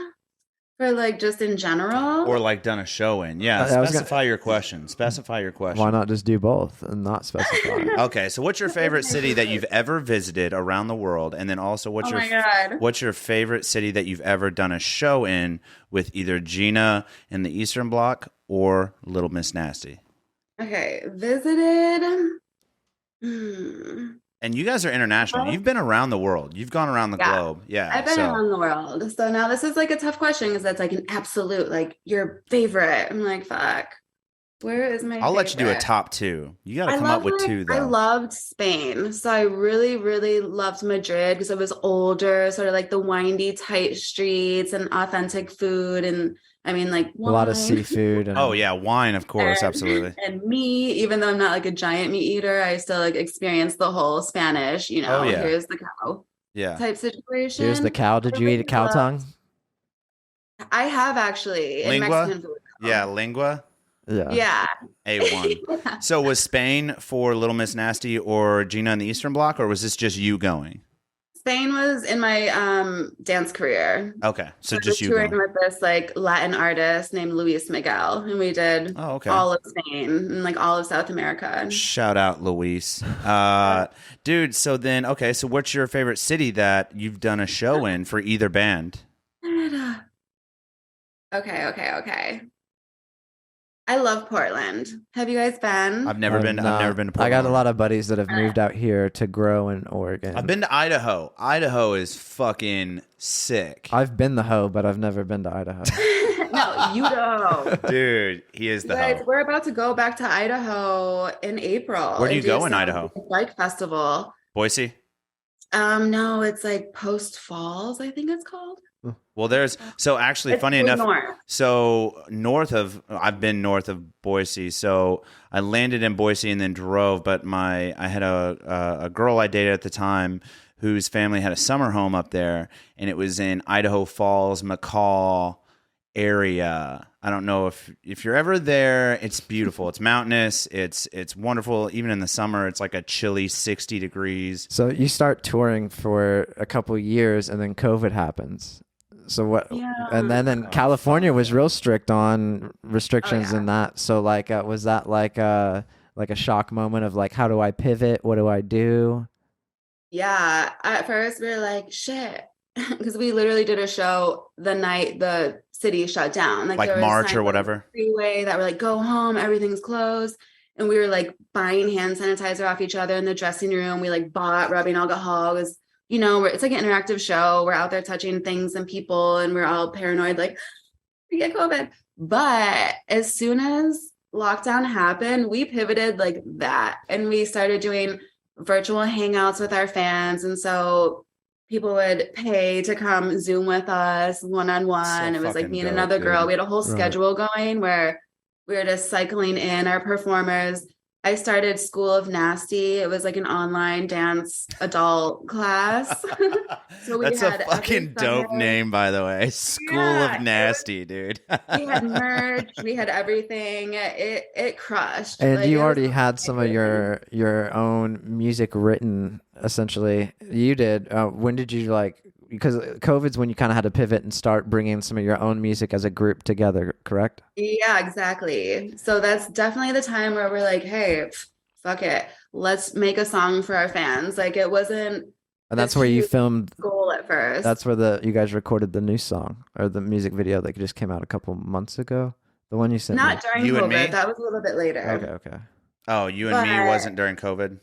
for like just in general. Or like done a show in. Yeah. I was Specify your question. Specify your question. why not just do both and not specify? Okay, so what's your favorite city that you've ever visited around the world, and then also oh my God. what's your favorite city that you've ever done a show in with either Gina in the Eastern Bloc or Little Miss Nasty? Okay, visited. Hmm. And you guys are international. Well, You've been around the world. You've gone around the Yeah. globe. Yeah. I've been so around the world. So now this is like a tough question because that's like an absolute, like your favorite. I'm like, fuck. Where is my I'll let you do a favorite? top two. You got to I come up with loved, two I though. loved Spain. So I really, really loved Madrid because it was older, sort of like the windy, tight streets and authentic food. And I mean, like A lot of wine seafood. And, Oh yeah, wine, of course, and- absolutely. and meat. Even though I'm not like a giant meat eater, I still like experience the whole Spanish, you know, Oh, yeah. here's the cow Yeah. type situation. Here's the cow. Did you eat a cow tongue? I have actually in Lingua? Mexican food. Yeah, lingua. Yeah. Yeah. A1. Yeah. So was Spain for Little Miss Nasty or Gina in the Eastern Bloc, or was this just you going? Spain was in my dance career. Okay, so I just was you touring going. with this like Latin artist named Luis Miguel, and we did Oh, okay. all of Spain and like all of South America. Shout out, Luis. Dude, so then, okay, so what's your favorite city that you've done a show in for either band? Okay. I love Portland. Have you guys been? I've never been to I Portland. got a lot of buddies that have moved out here to grow in Oregon. I've been to Idaho. Idaho is fucking sick. I've been the hoe, but I've never been to Idaho. No, you don't. Dude, he is the Guys, hoe. we're about to go back to Idaho in April. Where do you and go in some Idaho? Bike festival. Boise? No, it's like Post Falls, I think it's called. Well, so actually, It's funny really enough, north. so I've been north of Boise. So I landed in Boise and then drove, but I had a girl I dated at the time whose family had a summer home up there, and it was in Idaho Falls, McCall area. I don't know if you're ever there. It's beautiful. It's mountainous. It's wonderful. Even in the summer, it's like a chilly 60 degrees. So you start touring for a couple years, and then COVID happens. So what? Yeah. And then California was real strict on restrictions and that. So like, was that like a shock moment of like, how do I pivot? What do I do? Yeah. At first, we were like, shit. Because we literally did a show the night the city shut down. Like there was March signs or on the whatever. freeway that were like, go home, everything's closed. And we were like buying hand sanitizer off each other in the dressing room. We like bought rubbing alcohol. It was, it's like an interactive show. We're out there touching things and people, and we're all paranoid, like, we get COVID. But as soon as lockdown happened, we pivoted like that. And we started doing virtual hangouts with our fans. And so people would pay to come Zoom with us one-on-one. So It was like fucking me and dope, another girl. dude. We had a whole Right. schedule going where we were just cycling in our performers. I started School of Nasty. It was like an online dance adult class. So we That's a had every fucking dope Sunday- name, by the way. School Yeah, it of was- Nasty, dude. We had merch. We had everything. It crushed. And Like, you it was already my had some of favorite thing. your own music written, essentially. You did. When did you because COVID's when you kind of had to pivot and start bringing some of your own music as a group together, correct? Yeah, exactly. So that's definitely the time where we're like, hey, fuck it. Let's make a song for our fans. Like, it wasn't And that's this where you huge filmed. goal at first. That's where you guys recorded the new song or the music video that just came out a couple months ago. The one you sent me. not during You and COVID. me? That was a little bit later. Okay. Oh, you and me But- wasn't during COVID?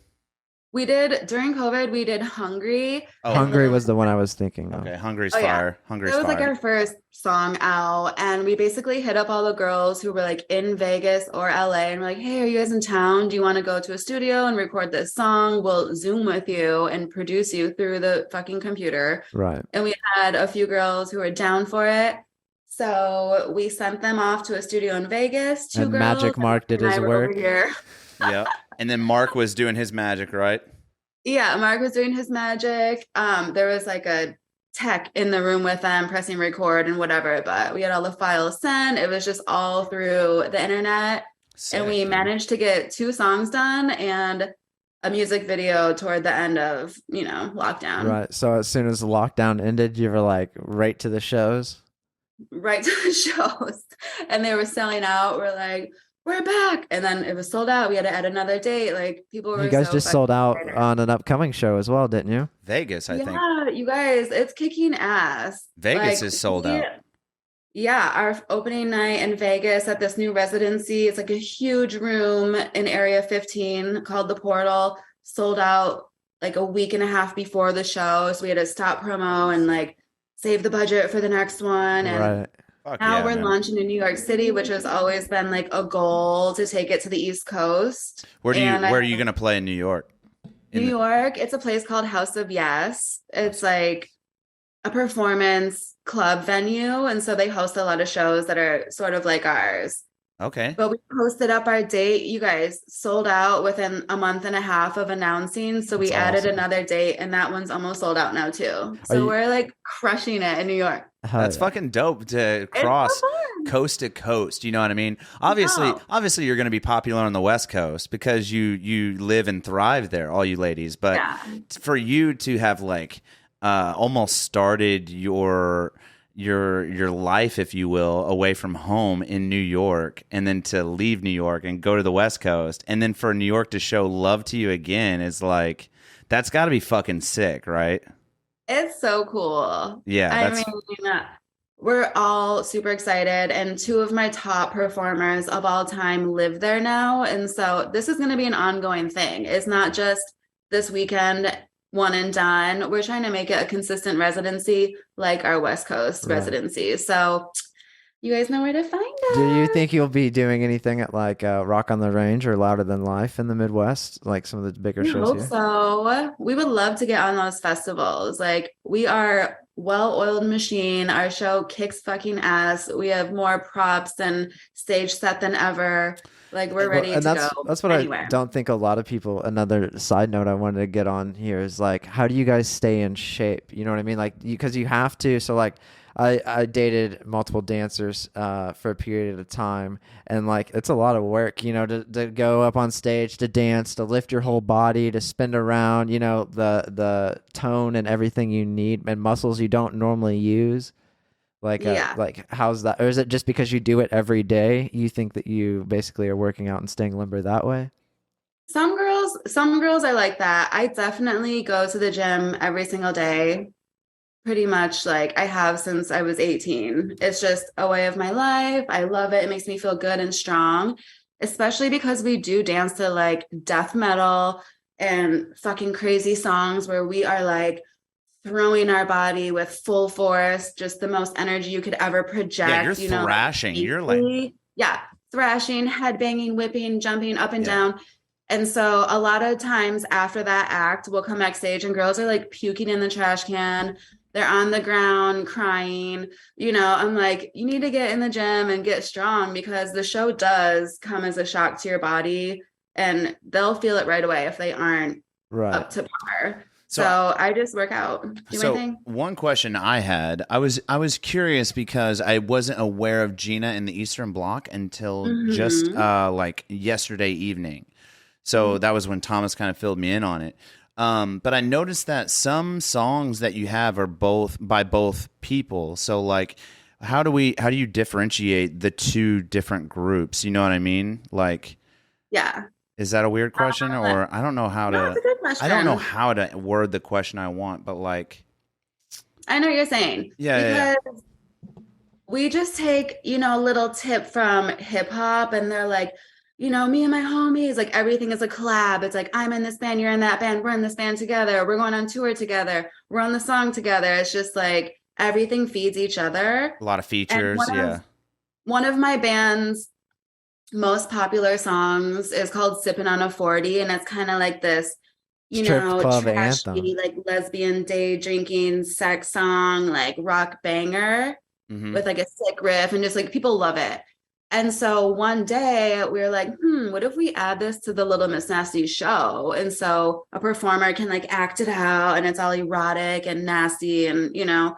We did during COVID, we did Hungry. Oh, Hungry was the one I was thinking of. Okay, Hungry's Oh, yeah. fire. Hungry's That was like fire. our first song out, and we basically hit up all the girls who were like in Vegas or LA, and we're like, hey, are you guys in town? Do you want to go to a studio and record this song? We'll Zoom with you and produce you through the fucking computer. Right. And we had a few girls who were down for it. So we sent them off to a studio in Vegas. Two And girls. Magic Mark did and I his were over work. here. Yep. And then Mark was doing his magic, right? Yeah, Mark was doing his magic. There was like a tech in the room with them pressing record and whatever, but we had all the files sent. It was just all through the internet. Sick, And we dude. managed to get 2 songs done and a music video toward the end of, lockdown. Right. So as soon as the lockdown ended, you were like right to the shows. Right to the shows. And they were selling out. We're like, we're back. And then it was sold out. We had to add another date. Like, people were You guys so just fucking sold out excited. on an upcoming show as well, didn't you? Vegas, I think. Yeah, you guys, it's kicking ass. Vegas is sold out. Yeah, our opening night in Vegas at this new residency. It's like a huge room in Area 15 called The Portal. Sold out like a week and a half before the show. So we had to stop promo and like save the budget for the next one. And Right. Fuck now yeah, we're man. launching in New York City, which has always been like a goal to take it to the East Coast. Where And are you gonna play in New York? New York, it's a place called House of Yes. It's like a performance club venue. And so they host a lot of shows that are sort of like ours. Okay. But we posted up our date. You guys sold out within a month and a half of announcing. So we That's added awesome. another date, and that one's almost sold out now too. Are So you? we're like crushing it in New York. Hell That's yeah. fucking dope to It's cross so fun. coast to coast. You know what I mean? Obviously, No. obviously you're going to be popular on the West Coast because you live and thrive there, all you ladies. But Yeah. for you to have like almost started your life, if you will, away from home in New York, and then to leave New York and go to the West Coast, and then for New York to show love to you again is like, that's got to be fucking sick, right? It's so cool. Yeah, I that's mean, we're all super excited, and two of my top performers of all time live there now. And so this is going to be an ongoing thing. It's not just this weekend, one and done. We're trying to make it a consistent residency like our West Coast Right. residency. So you guys know where to find us. Do you think you'll be doing anything at like Rock on the Range or Louder Than Life in the Midwest, like some of the bigger We shows hope here? so. We would love to get on those festivals. Like, we are well-oiled machine. Our show kicks fucking ass. We have more props and stage set than ever. Like, we're ready And to that's go that's what anywhere. I don't think a lot of people. Another side note I wanted to get on here is like, how do you guys stay in shape? You know what I mean? Like, because you have to. So like, I dated multiple dancers for a period of time, and like, it's a lot of work, you know, to go up on stage, to dance, to lift your whole body, to spin around, you know, the tone and everything you need and muscles you don't normally use. Yeah. Like how's that? Or is it just because you do it every day, you think that you basically are working out and staying limber that way? Some girls are like that. I definitely go to the gym every single day. Pretty much like I have since I was 18. It's just a way of my life. I love it. It makes me feel good and strong, especially because we do dance to like death metal and fucking crazy songs where we are like throwing our body with full force, just the most energy you could ever project. yeah, you're you know, thrashing. You're like, equally. Yeah, thrashing, headbanging, whipping, jumping up and Yeah. down. And so a lot of times after that act, we'll come backstage and girls are like puking in the trash can. They're on the ground crying. You know, I'm like, you need to get in the gym and get strong because the show does come as a shock to your body, and they'll feel it right away if they aren't Right. up to par. So- So I just work out, do my so thing. one question I had, I was curious because I wasn't aware of Gina in the Eastern Bloc until just like yesterday evening. So that was when Thomas kind of filled me in on it. But I noticed that some songs that you have are both by both people. So like, how do you differentiate the two different groups? You know what I mean? Like, Yeah. is that a weird question, or I don't know how No, to? it's a good question. I don't know how to word the question I want, but like, I know what you're saying. Yeah. Because we just take, you know, a little tip from hip hop, and they're like, you know, me and my homies, like everything is a collab. It's like, I'm in this band, you're in that band, we're in this band together, we're going on tour together, we're on the song together. It's just like everything feeds each other. a lot of And features. Yeah. one of my band's most popular songs is called Sippin' on a 40, and it's kind of like this, you Strip know, club trashy, anthem. like lesbian day drinking sex song, like rock banger Mhm. with like a sick riff, and just like people love it. And so one day we were like, what if we add this to the Little Miss Nasty show? And so a performer can like act it out, and it's all erotic and nasty and, you know,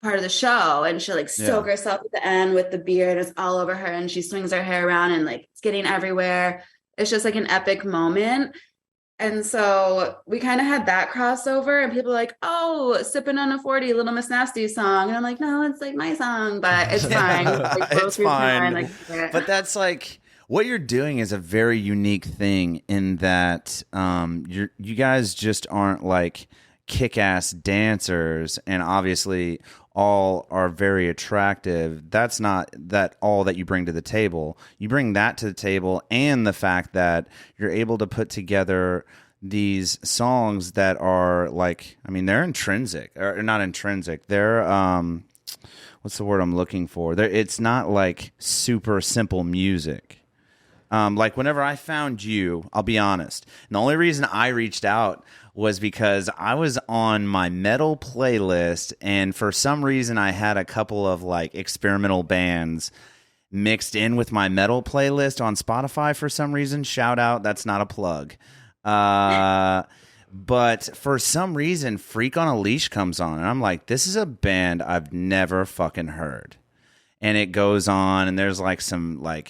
part of the show. And she'll like soak herself at the end with the beard. It's all over her, and she swings her hair around and like it's getting everywhere. It's just like an epic moment. And so we kind of had that crossover, and people are like, oh, Sipping on a 40, Little Miss Nasty song. And I'm like, no, it's like my song, but it's fine. Like, It's fine. Like, But that's like, what you're doing is a very unique thing in that you guys just aren't like kick-ass dancers, and obviously all are very attractive. That's not that all that you bring to the table. You bring that to the table, and the fact that you're able to put together these songs that are like, I mean, they're intrinsic, or not intrinsic. They're what's the word I'm looking for? It's not like super simple music. Like whenever I found you, I'll be honest, and the only reason I reached out was because I was on my metal playlist, and for some reason I had a couple of like experimental bands mixed in with my metal playlist on Spotify for some reason. Shout out, that's not a plug. But for some reason, Freak on a Leash comes on, and I'm like, this is a band I've never fucking heard. And it goes on, and there's like some of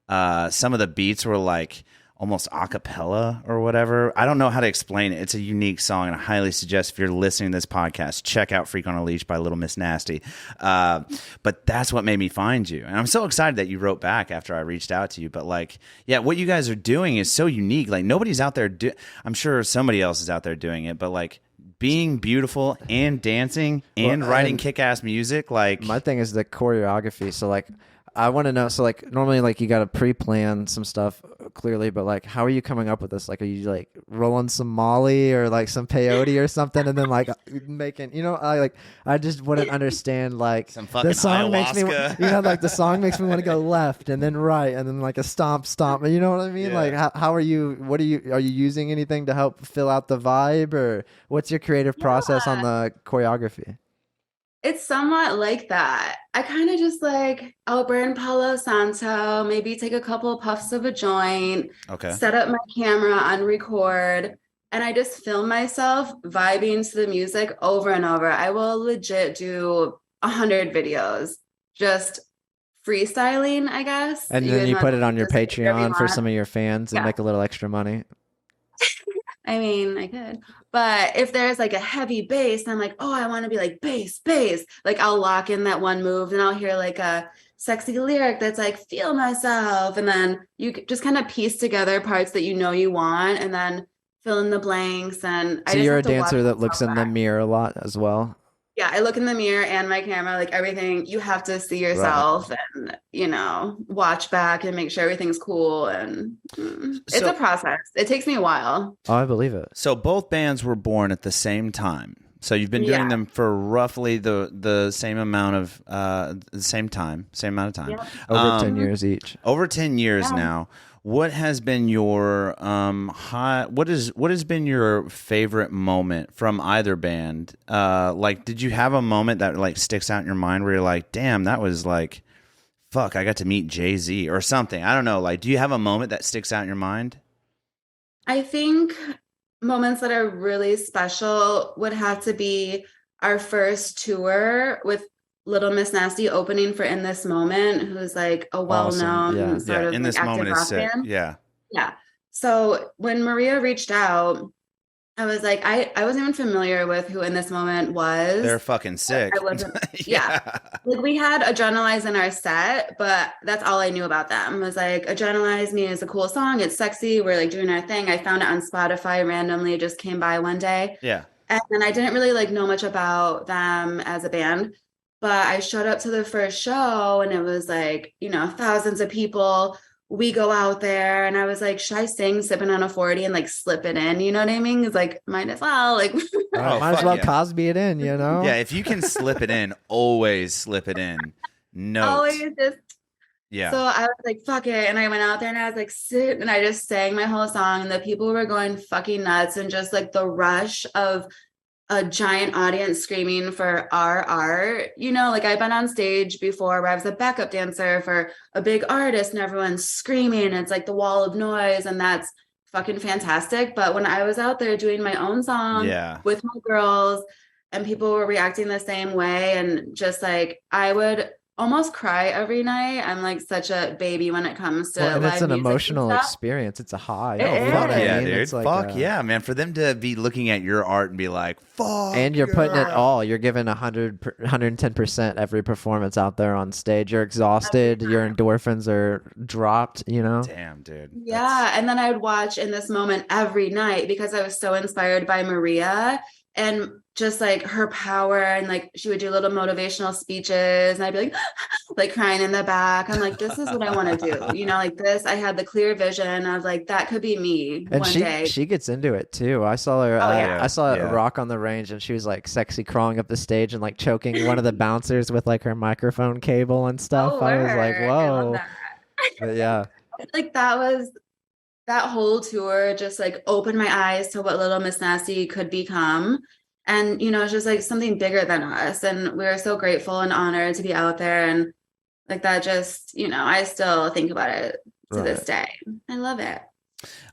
the beats were like almost a cappella or whatever. I don't know how to explain it. It's a unique song, and I highly suggest if you're listening to this podcast, check out Freak on a Leash by Little Miss Nasty. But that's what made me find you. And I'm so excited that you wrote back after I reached out to you. But like, yeah, what you guys are doing is so unique. Like nobody's out there. I'm sure somebody else is out there doing it, but like being beautiful and dancing and writing kick-ass music. Like my thing is the choreography. So like, I want to know. So like normally like you got to pre-plan some stuff clearly, but like how are you coming up with this? Like are you like rolling some Molly or like some peyote or something, and then like making I just wouldn't understand like some fucking the song ayahuasca. makes me like the song makes me want to go left and then right and then like a stomp. You know what I mean? Yeah. Like how are you? Are you using anything to help fill out the vibe, or what's your creative process on the choreography? It's somewhat like that. I kind of just like, I'll burn Palo Santo, maybe take a couple puffs of a joint, set up my camera on record, and I just film myself vibing to the music over and over. I will legit do 100 videos, just freestyling, I guess. And then you put it on your Patreon for some of your fans and make a little extra money. I mean, I could, but if there's like a heavy bass, I'm like, oh, I want to be like bass. Like I'll lock in that one move and I'll hear like a sexy lyric that's like, feel myself. And then you just kind of piece together parts that you know you want and then fill in the blanks. And so you're a dancer that looks in the mirror a lot as well. Yeah, I look in the mirror and my camera, like everything, you have to see yourself and, watch back and make sure everything's cool. And it's a process. It takes me a while. Oh, I believe it. So both bands were born at the same time. So you've been doing them for roughly the same amount of same amount of time. Yeah. Over 10 years each. Over 10 years now. What has been your what has been your favorite moment from either band? Like, did you have a moment that like sticks out in your mind where you're like, damn, that was like, fuck, I got to meet Jay-Z or something? I don't know. Like, do you have a moment that sticks out in your mind? I think moments that are really special would have to be our first tour with Little Miss Nasty opening for In This Moment, who's like a well-known sort of In This Moment is sick. Band. Yeah. So when Maria reached out, I was like, I wasn't even familiar with who In This Moment was. They're fucking sick. I wasn't. Like we had Adrenalize in our set, but that's all I knew about them. It was like, Adrenalize Me is a cool song. It's sexy. We're like doing our thing. I found it on Spotify randomly. It just came by one day. Yeah. And I didn't really like know much about them as a band. But I showed up to the first show and it was like, thousands of people. We go out there and I was like, should I sing Sipping on a 40 and like slip it in? You know what I mean? It's like, might as well. Like, might as well Cosby it in, Yeah, if you can slip it in, always slip it in. No. Always just. Yeah. So I was like, fuck it. And I went out there and I was like, sit. And I just sang my whole song and the people were going fucking nuts. And just like the rush of a giant audience screaming for our art, like I've been on stage before where I was a backup dancer for a big artist and everyone's screaming. It's like the wall of noise and that's fucking fantastic. But when I was out there doing my own song with my girls and people were reacting the same way and just like, I would almost cry every night. I'm like such a baby when it comes to and live it's an music emotional experience. It's a high. Dude. Like fuck yeah, man. For them to be looking at your art and be like, fuck. And you're putting it all. You're giving 110% every performance out there on stage. You're exhausted. Your endorphins are dropped, Damn, dude. Yeah. And then I would watch In This Moment every night because I was so inspired by Maria and just like her power, and like she would do little motivational speeches and I'd be like like crying in the back. I'm like, this is what I want to do, like this. I had the clear vision of like that could be me and one day. She gets into it too. I saw her I saw Rock on the Range and she was like sexy crawling up the stage and like choking one of the bouncers with like her microphone cable and stuff. I was like, whoa. But yeah, like that whole tour just like opened my eyes to what Little Miss Nasty could become. And, it's just like something bigger than us. And we were so grateful and honored to be out there. And Like that just, I still think about it to this day. I love it.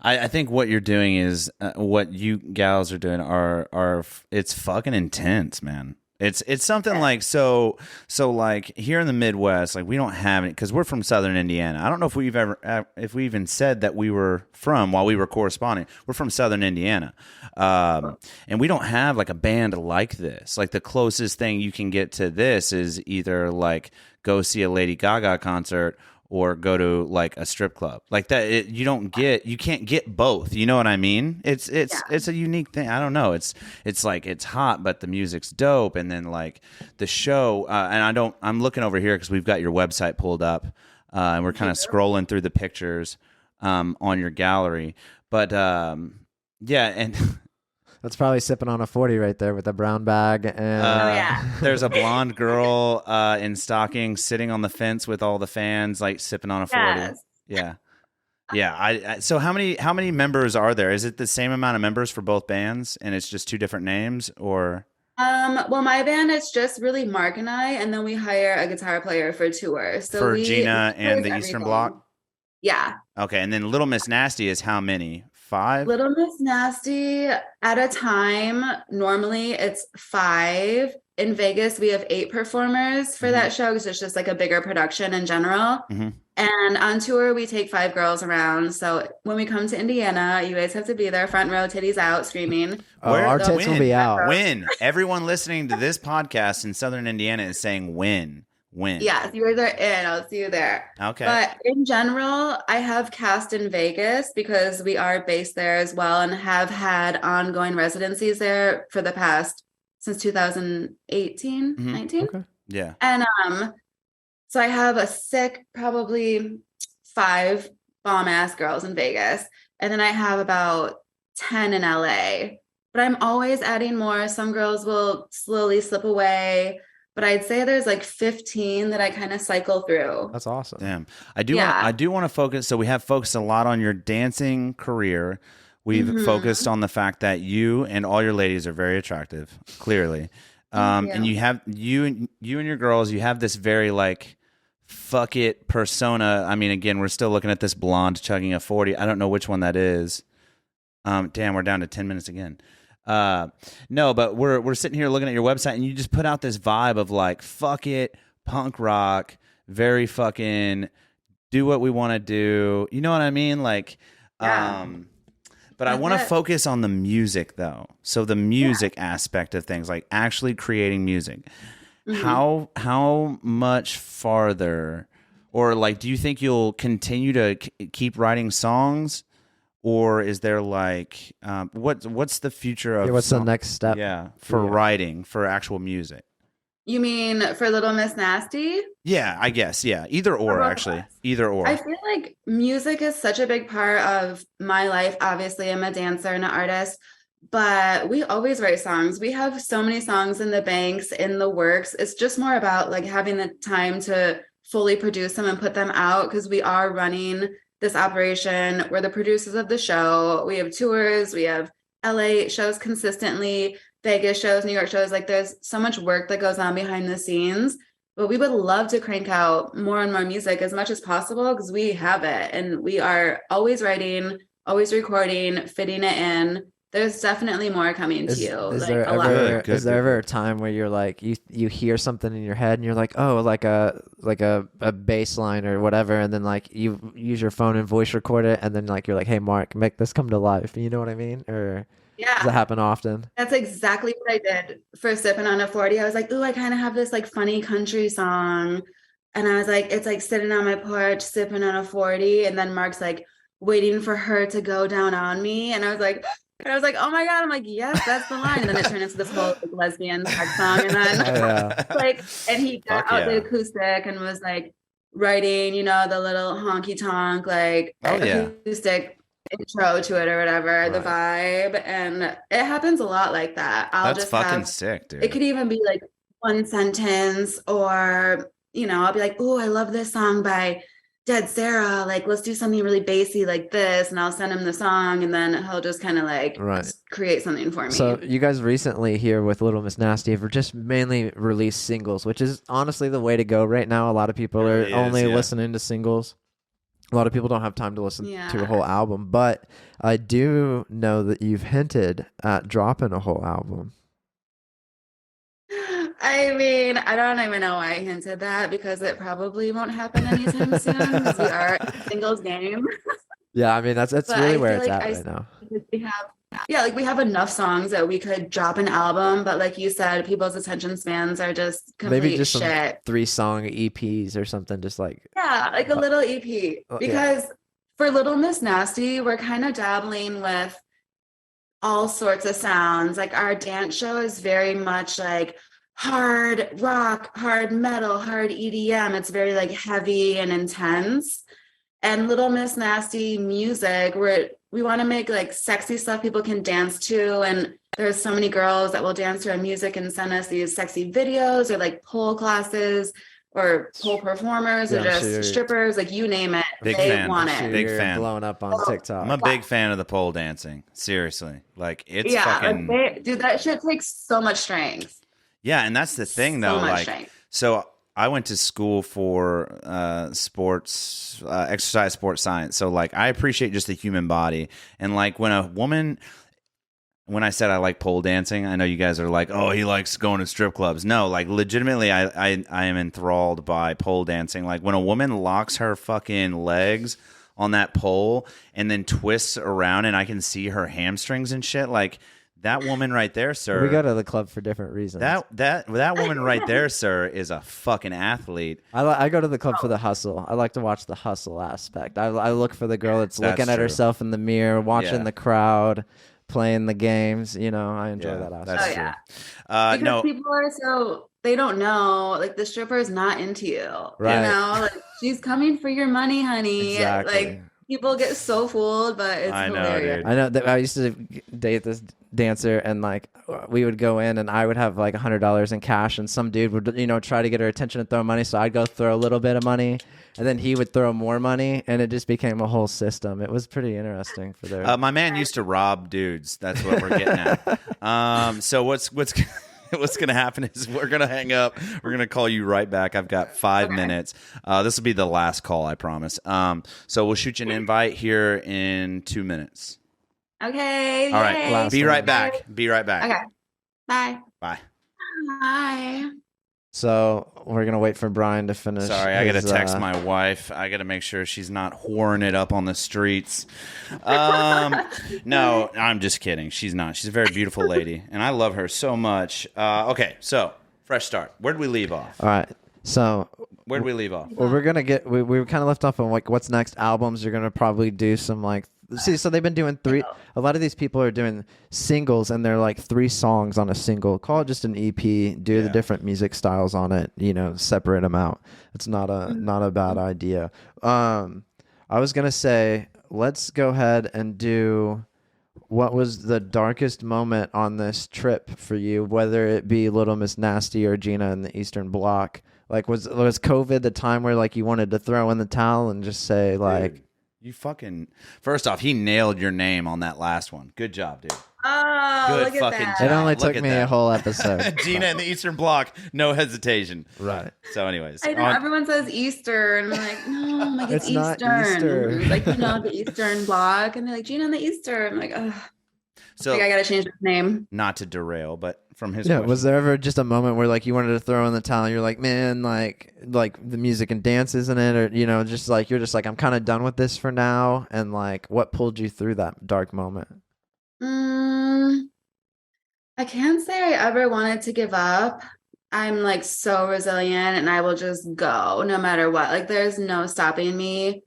I think what you're doing is what you gals are doing are it's fucking intense, man. It's something like so like here in the Midwest, like we don't have it because we're from Southern Indiana. I don't know if we've ever if we even said that we were from while we were corresponding. We're from Southern Indiana, and we don't have like a band like this. Like the closest thing you can get to this is either like go see a Lady Gaga concert or go to like a strip club like that. You can't get both. You know what I mean? It's a unique thing. I don't know. It's like it's hot, but the music's dope. And then like the show, and I'm looking over here because we've got your website pulled up, and we're kind of scrolling through the pictures on your gallery. But yeah, and That's probably sipping on a 40 right there with a brown bag. And there's a blonde girl in stockings sitting on the fence with all the fans, like sipping on a 40. Yes. Yeah. Yeah. So how many members are there? Is it the same amount of members for both bands and it's just two different names or? Well, my band, it's just really Mark and I, and then we hire a guitar player for tours. So for Gina and the Eastern Bloc? Yeah. Okay. And then Little Miss Nasty is how many? 5? Little Miss Nasty at a time, normally it's 5. In Vegas, we have 8 performers for that show because it's just like a bigger production in general. And on tour, we take 5 girls around. So when we come to Indiana, you guys have to be there, front row, titties out, screaming. Our tits will be out. When everyone listening to this podcast in Southern Indiana is saying when. Yes, you guys are in. I'll see you there. Okay. But in general, I have cast in Vegas because we are based there as well and have had ongoing residencies there for the past since 2018, 19. Okay. Yeah. And so I have a sick probably 5 bomb ass girls in Vegas. And then I have about 10 in LA. But I'm always adding more. Some girls will slowly slip away. But I'd say there's like 15 that I kind of cycle through. That's awesome. Damn. I do want to focus. So we have focused a lot on your dancing career. We've focused on the fact that you and all your ladies are very attractive, clearly. And you have you and your girls, you have this very like fuck it persona. I mean, again, we're still looking at this blonde chugging a 40. I don't know which one that is. Damn, we're down to 10 minutes again. No, but we're sitting here looking at your website and you just put out this vibe of like, fuck it, punk rock, very fucking do what we want to do. You know what I mean? Like, but I want to focus on the music though. So the music aspect of things, like actually creating music, how much farther, or like, do you think you'll continue to keep writing songs? Or is there like what's the future of what's the next step? For writing for actual music. You mean for Little Miss Nasty? Yeah, I guess. Yeah, either or actually, either or. I feel like music is such a big part of my life. Obviously, I'm a dancer and an artist, but we always write songs. We have so many songs in the banks, in the works. It's just more about like having the time to fully produce them and put them out because we are running this operation. We're the producers of the show. We have tours. We have LA shows consistently, Vegas shows, New York shows. Like there's so much work that goes on behind the scenes, but we would love to crank out more and more music as much as possible because we have it and we are always writing, always recording, fitting it in. There's definitely more coming to you. Is there ever a time where you're like you hear something in your head and you're like, oh, like a bass line or whatever, and then like you use your phone and voice record it, and then like you're like, hey Mark, make this come to life. You know what I mean? Or does that happen often? That's exactly what I did for Sipping on a 40. I was like, ooh, I kind of have this like funny country song, and I was like, it's like sitting on my porch sipping on a 40, and then Mark's like waiting for her to go down on me, and I was like, oh my God. I'm like, yes, that's the line. And then it turned into this whole like, lesbian sex song. And then like, and he got out the acoustic and was like writing, the little honky tonk, like acoustic intro to it or whatever, the vibe. And it happens a lot like that. That's fucking sick, dude. It could even be like one sentence or, I'll be like, oh, I love this song by Dead Sarah, like let's do something really bassy like this, and I'll send him the song, and then he'll just kind of like Right. create something for me. So you guys recently here with Little Miss Nasty have just mainly released singles, which is honestly the way to go right now. A lot of people are really is, only yeah. listening to singles. A lot of people don't have time to listen Yeah. to a whole album, but I do know that you've hinted at dropping a whole album. I mean, I don't even know why I hinted that, because it probably won't happen anytime soon, because we are a singles game. Yeah, I mean that's But really I where feel it's like at right now. we have, yeah, like we have enough songs that we could drop an album, but like you said, people's attention spans are just complete Maybe just some shit. 3-song EPs or something, just like Yeah, like a little EP. yeah. Because for Little Miss Nasty, we're kind of dabbling with all sorts of sounds. Like our dance show is very much like hard rock, hard metal, hard EDM. It's very like heavy and intense. And Little Miss Nasty music, we want to make like sexy stuff people can dance to. And there's so many girls that will dance to our music and send us these sexy videos, or like pole classes, or pole performers, Yeah, or just strippers, like you name it. Big they fan. want Sure it. Big you're fan. blowing up on TikTok. I'm a big fan of the pole dancing. Seriously. Like it's Yeah, fucking like dude, that shit takes so much strength. yeah, and that's the thing though. So much Like strength. so I went to school for sports, exercise, sports science. So like I appreciate just the human body. And like when I said I like pole dancing, I know you guys are like, oh, he likes going to strip clubs. No, like legitimately, I am enthralled by pole dancing. Like when a woman locks her fucking legs on that pole and then twists around and I can see her hamstrings and shit, like that woman right there, sir. We go to the club for different reasons. That woman right there, sir, is a fucking athlete. I go to the club for the hustle. I like to watch the hustle aspect. I look for the girl that's looking at true. herself in the mirror, watching Yeah. the crowd, playing the games. You know, I enjoy that aspect. That's Oh, true. yeah. Because No, people are they don't know, like the stripper is not into you. Right. You know, like she's coming for your money, honey. Exactly. Like people get so fooled, but it's I know, hilarious. dude. I know that I used to date this dancer, and like we would go in, and I would have like $100 in cash, and some dude would try to get her attention and throw money. So I'd go throw a little bit of money, and then he would throw more money, and it just became a whole system. It was pretty interesting for their. my man used to rob dudes. That's what we're getting at. So what's what's going to happen is we're going to hang up. We're going to call you right back. I've got 5 minutes. This will be the last call, I promise. So we'll shoot you an invite here in 2 minutes. Okay. All right. Last Be one. right back. Be right back. Okay. Bye. Bye. Bye. So we're gonna wait for Brian to finish. Sorry, I got to his, text my wife. I got to make sure she's not whoring it up on the streets. No, I'm just kidding. She's not. She's a very beautiful lady, and I love her so much. Okay, so fresh start. Where did we leave off? All right. So Where did we leave off? well, we're gonna get. We kind of left off on like what's next albums. You're gonna probably do some like. See, so they've been doing three. A lot of these people are doing singles, and they're like 3 songs on a single. Call it just an EP. Do the different music styles on it. Separate them out. It's not a bad idea. I was gonna say let's go ahead and do. What was the darkest moment on this trip for you? Whether it be Little Miss Nasty or Gina in the Eastern Bloc. Like was COVID the time where like you wanted to throw in the towel and just say like. Dude, you fucking. First off, he nailed your name on that last one. Good job, dude. Oh, Good look at fucking that. job. It only Look took at me that. a whole episode. Gina in the Eastern Bloc, no hesitation. Right. So, anyways, I know everyone says Easter, and I'm like, no, I'm like it's It's not Eastern. Easter. Like the Eastern Bloc, and they're like Gina in the Easter. I'm like, ugh. so I gotta change his name. not to derail, but from his Yeah, question, was there ever just a moment where like you wanted to throw in the towel? You're like, man, like the music and dance isn't it, or just like you're just like I'm kind of done with this for now. And like, what pulled you through that dark moment? I can't say I ever wanted to give up. I'm like so resilient, and I will just go no matter what. Like there's no stopping me.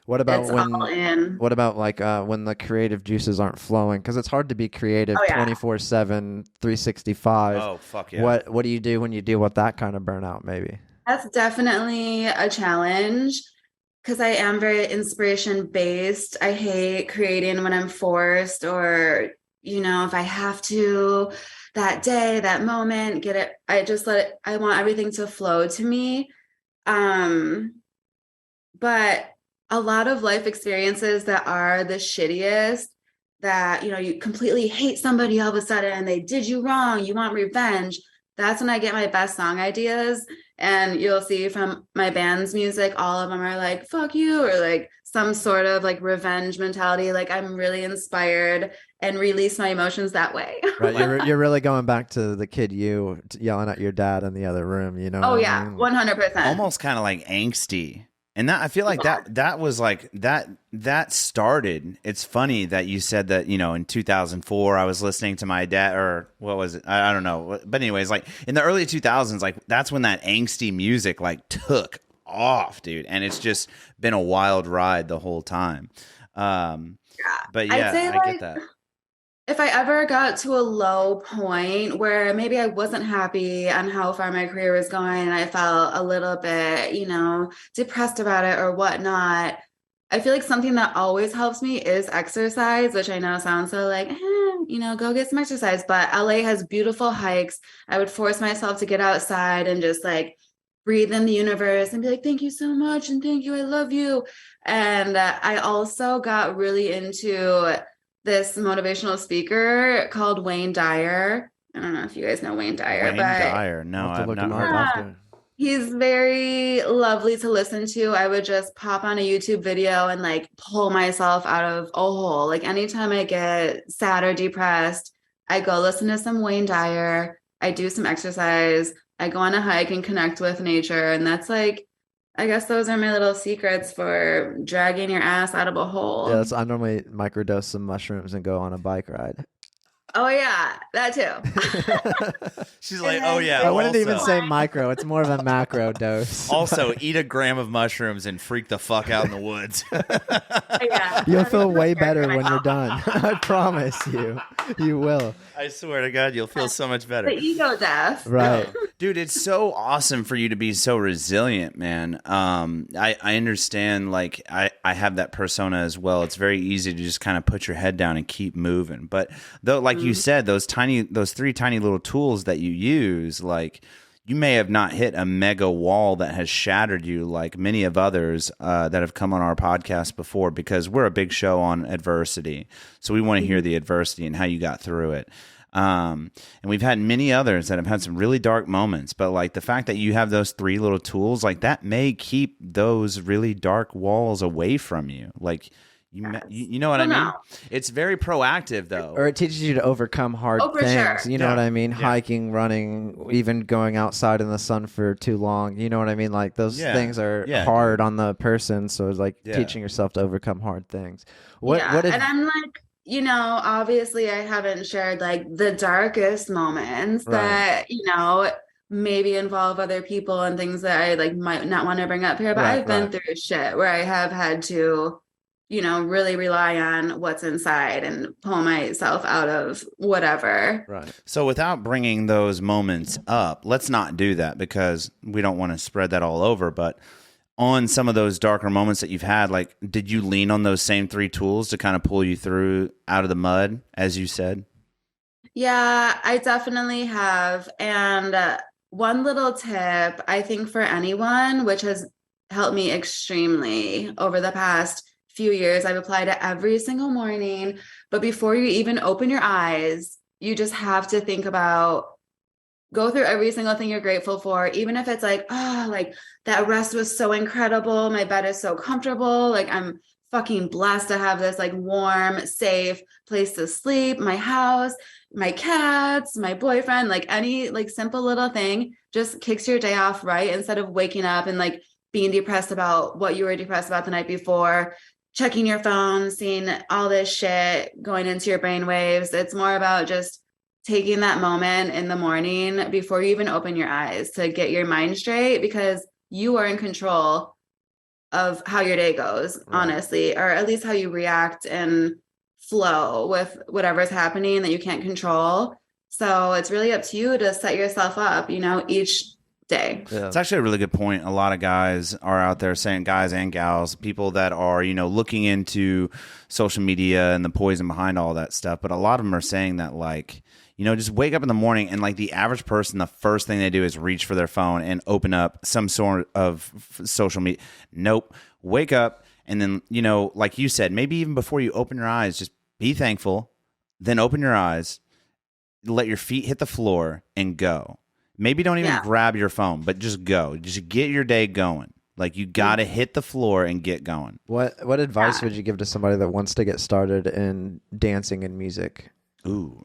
What about It's when? all in. What about like when the creative juices aren't flowing? Because it's hard to be creative Oh, yeah. 24/7, 365. oh fuck yeah, What do you do when you deal with that kind of burnout? Maybe. That's definitely a challenge, because I am very inspiration based. I hate creating when I'm forced, or if I have to that day, that moment, get it. I just let it. I want everything to flow to me. but a lot of life experiences that are the shittiest, that, you know, you completely hate somebody all of a sudden and they did you wrong, you want revenge. That's when I get my best song ideas. And you'll see from my band's music, all of them are like, fuck you, or like some sort of like revenge mentality. Like I'm really inspired and release my emotions that way. Right, you're really going back to the kid yelling at your dad in the other room. You know? Oh what I yeah, mean? 100%. Almost kind of like angsty. And that I feel like that was like that started. It's funny that you said that, you know, in 2004 I was listening to my dad, or what was it? I don't know. But anyways, like in the early 2000s, like that's when that angsty music like took off, dude. And it's just been a wild ride the whole time. But yeah, I'd say, I get that. If I ever got to a low point where maybe I wasn't happy on how far my career was going and I felt a little bit, you know, depressed about it or whatnot, I feel like something that always helps me is exercise, which I know sounds so like, you know, go get some exercise. But LA has beautiful hikes. I would force myself to get outside and just like breathe in the universe and be like, thank you so much. And thank you. I love you. And I also got really into this motivational speaker called Wayne Dyer. I don't know if you guys know Wayne Dyer, Wayne but Dyer. No, I've not heard of him. he's very lovely to listen to. I would just pop on a YouTube video and like pull myself out of a hole. Like anytime I get sad or depressed, I go listen to some Wayne Dyer. I do some exercise. I go on a hike and connect with nature. And that's like, I guess those are my little secrets for dragging your ass out of a hole. Yeah, I normally microdose some mushrooms and go on a bike ride. Oh yeah, that too. She's like, oh yeah. I wouldn't also, even say micro. It's more of a macro dose. Also, eat a gram of mushrooms and freak the fuck out in the woods. Yeah. You'll feel way better when you're done. I promise you. You will. I swear to God, you'll feel so much better. The ego death. Right. Dude, it's so awesome for you to be so resilient, man. I understand, like, I have that persona as well. It's very easy to just kind of put your head down and keep moving. But though, like you said, those three tiny little tools that you use, like, you may have not hit a mega wall that has shattered you like many of others that have come on our podcast before, because we're a big show on adversity. So we want to hear the adversity and how you got through it. And we've had many others that have had some really dark moments, but like the fact that you have those three little tools, like that may keep those really dark walls away from you. Like, you know what I mean? No. It's very proactive though. Or it teaches you to overcome hard for things. sure. You know what I mean? Hiking, running, even going outside in the sun for too long. You know what I mean? Like those things are hard on the person. So it's like teaching yourself to overcome hard things. What and I'm like, you know, obviously I haven't shared like the darkest moments that, you know, maybe involve other people and things that I like might not want to bring up here, but I've been through shit where I have had to, you know, really rely on what's inside and pull myself out of whatever. Right. So without bringing those moments up, let's not do that because we don't want to spread that all over. But on some of those darker moments that you've had, like, did you lean on those same three tools to kind of pull you through out of the mud, as you said? Yeah, I definitely have. And one little tip, I think for anyone, which has helped me extremely over the past few years, I've applied it every single morning. But before you even open your eyes, you just have to think about, go through every single thing you're grateful for, even if it's like, oh, like that rest was so incredible. My bed is so comfortable. Like I'm fucking blessed to have this like warm, safe place to sleep, my house, my cats, my boyfriend, like any like simple little thing just kicks your day off, right? Instead of waking up and like being depressed about what you were depressed about the night before, checking your phone, seeing all this shit going into your brain waves. It's more about just taking that moment in the morning before you even open your eyes to get your mind straight, because you are in control of how your day goes, honestly, or at least how you react and flow with whatever's happening that you can't control. So it's really up to you to set yourself up, you know, each day. Yeah. It's actually a really good point. A lot of guys are out there saying, guys and gals, people that are, you know, looking into social media and the poison behind all that stuff. But a lot of them are saying that, like, you know, just wake up in the morning and like the average person, the first thing they do is reach for their phone and open up some sort of social media. Nope. wake up, and then, like you said, maybe even before you open your eyes, just be thankful, then open your eyes, let your feet hit the floor, and go. Maybe don't even grab your phone, but just go. Just get your day going. Like, you got to hit the floor and get going. What advice would you give to somebody that wants to get started in dancing and music? Ooh,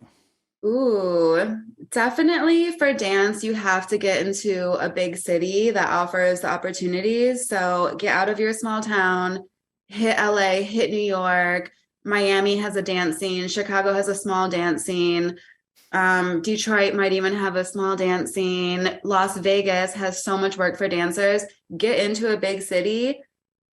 definitely for dance, you have to get into a big city that offers the opportunities. So get out of your small town, hit LA, hit New York. Miami has a dance scene. Chicago has a small dance scene. Detroit might even have a small dance scene. Las Vegas has so much work for dancers. Get into a big city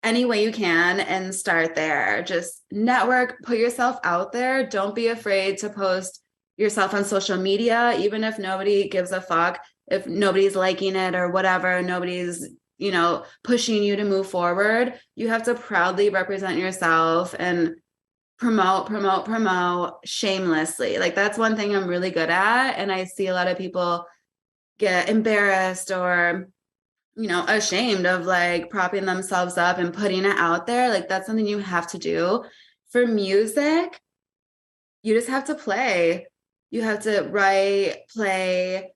any way you can and start there. Just network, put yourself out there. Don't be afraid to post yourself on social media, even if nobody gives a fuck, if nobody's liking it or whatever, nobody's, pushing you to move forward. You have to proudly represent yourself and promote shamelessly. Like, that's one thing I'm really good at. And I see a lot of people get embarrassed or, ashamed of like propping themselves up and putting it out there. Like, that's something you have to do. For music, you just have to play. You have to write, play,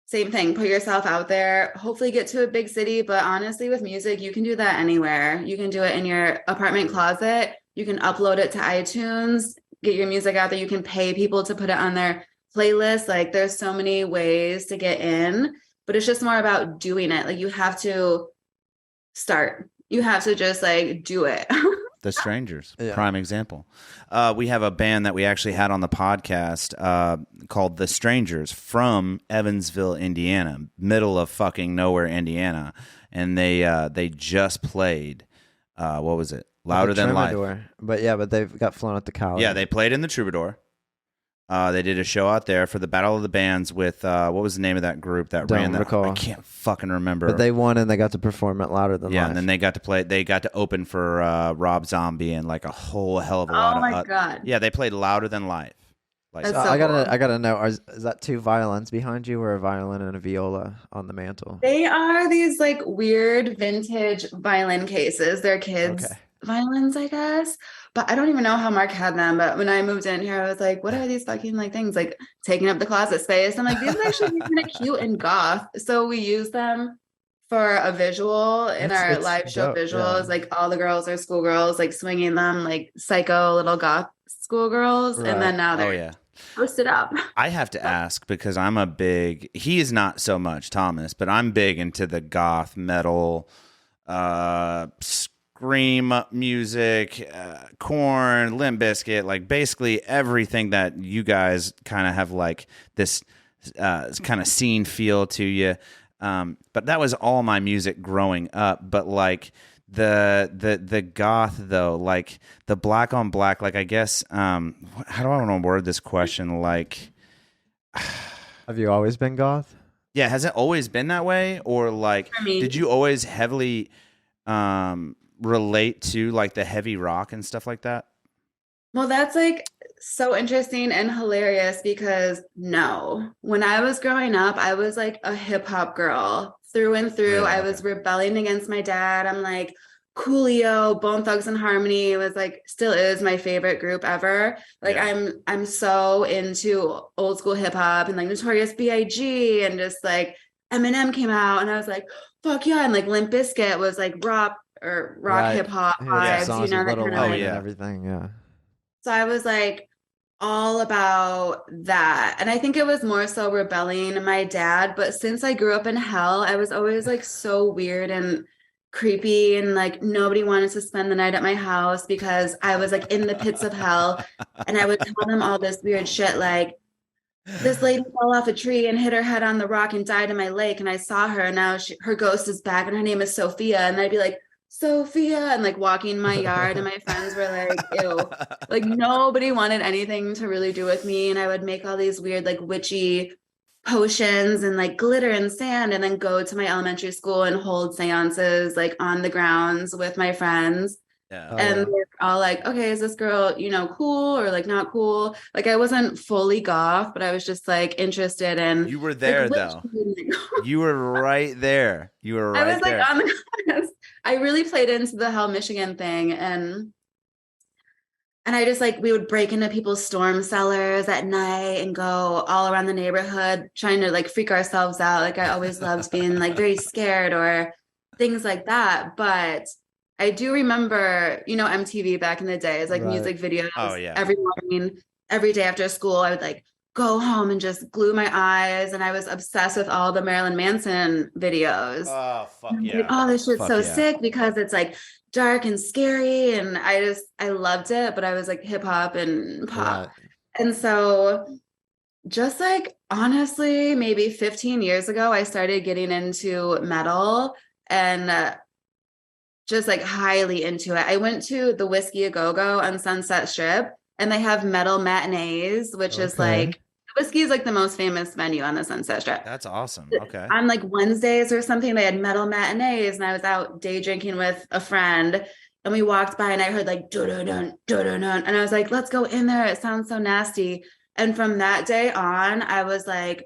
same thing, put yourself out there, hopefully get to a big city. But honestly, with music, you can do that anywhere. You can do it in your apartment closet. You can upload it to iTunes, get your music out there. You can pay people to put it on their playlist. Like, there's so many ways to get in, but it's just more about doing it. Like, you have to start. You have to just like do it. The Strangers, prime example. We have a band that we actually had on the podcast called The Strangers from Evansville, Indiana, middle of fucking nowhere, Indiana, and they just played. What was it? Louder Than Life. But they've got flown at the college. Yeah, they played in the Troubadour. They did a show out there for the Battle of the Bands with what was the name of that group that ran that? Recall. I can't fucking remember. But they won and they got to perform at Louder Than Life. Yeah, and then they got to play. They got to open for Rob Zombie and like a whole hell of a lot of. Oh my god! Yeah, they played Louder Than Life. Like, That's so so I cool. gotta know. Is that two violins behind you, or a violin and a viola on the mantle? They are these like weird vintage violin cases. They're kids' violins, I guess. But I don't even know how Mark had them. But when I moved in here, I was like, what are these fucking like things like taking up the closet space? I'm like, these are actually kind of cute and goth. So we use them for a visual in our live show visuals. Like, all the girls are schoolgirls, like swinging them like psycho little goth schoolgirls. Right. And then now they're posted up. I have to ask, because he is not so much, Thomas, but I'm big into the goth metal, scream music, Korn, Limp Bizkit, like basically everything that you guys kind of have like this kind of scene feel to you. But that was all my music growing up. But like the goth though, like the black on black, like I guess how do I want to word this question? Like, have you always been goth? Yeah, has it always been that way, or like did you always heavily relate to like the heavy rock and stuff like that? Well, that's like so interesting and hilarious because no, when I was growing up, I was like a hip hop girl through and through. Really? I was rebelling against my dad. I'm like Coolio, Bone Thugs and Harmony was like, still is my favorite group ever. Like I'm so into old school hip hop and like Notorious B.I.G. and just like Eminem came out and I was like, fuck yeah. And like Limp Bizkit was like rock hip hop vibes, that kind of and everything. Yeah. So I was like all about that. And I think it was more so rebelling my dad. But since I grew up in hell, I was always like so weird and creepy. And like nobody wanted to spend the night at my house because I was like in the pits of hell. And I would tell them all this weird shit like, this lady fell off a tree and hit her head on the rock and died in my lake. And I saw her and now her ghost is back and her name is Sophia. And I'd be like, Sophia, and like walking my yard and my friends were like, ew. Like nobody wanted anything to really do with me. And I would make all these weird like witchy potions and like glitter and sand and then go to my elementary school and hold seances like on the grounds with my friends. Yeah. Oh, And yeah. they're all like, okay, is this girl, cool or like not cool? Like I wasn't fully goth, but I was just like interested in You were like there which though. music. You were right there. You were I right was like there. on the I really played into the Hell Michigan thing, and I just like we would break into people's storm cellars at night and go all around the neighborhood trying to like freak ourselves out. Like I always loved being like very scared or things like that. But I do remember, MTV back in the days, like Right. music videos Oh, yeah. every morning, every day after school. I would like go home and just glue my eyes, and I was obsessed with all the Marilyn Manson videos. Oh, fuck I'm yeah. like, oh, this shit's Fuck so yeah. sick because it's like dark and scary. And I loved it, but I was like hip hop and pop. Right. And so just like honestly, maybe 15 years ago, I started getting into metal and just like highly into it. I went to the Whiskey A Go Go on Sunset Strip, and they have metal matinees, which is Okay. like Whiskey is like the most famous venue on the Sunset Strip. That's awesome. Okay. On like Wednesdays or something, they had metal matinees, and I was out day drinking with a friend, and we walked by, and I heard like dun dun, and I was like, "Let's go in there. It sounds so nasty." And from that day on, I was like,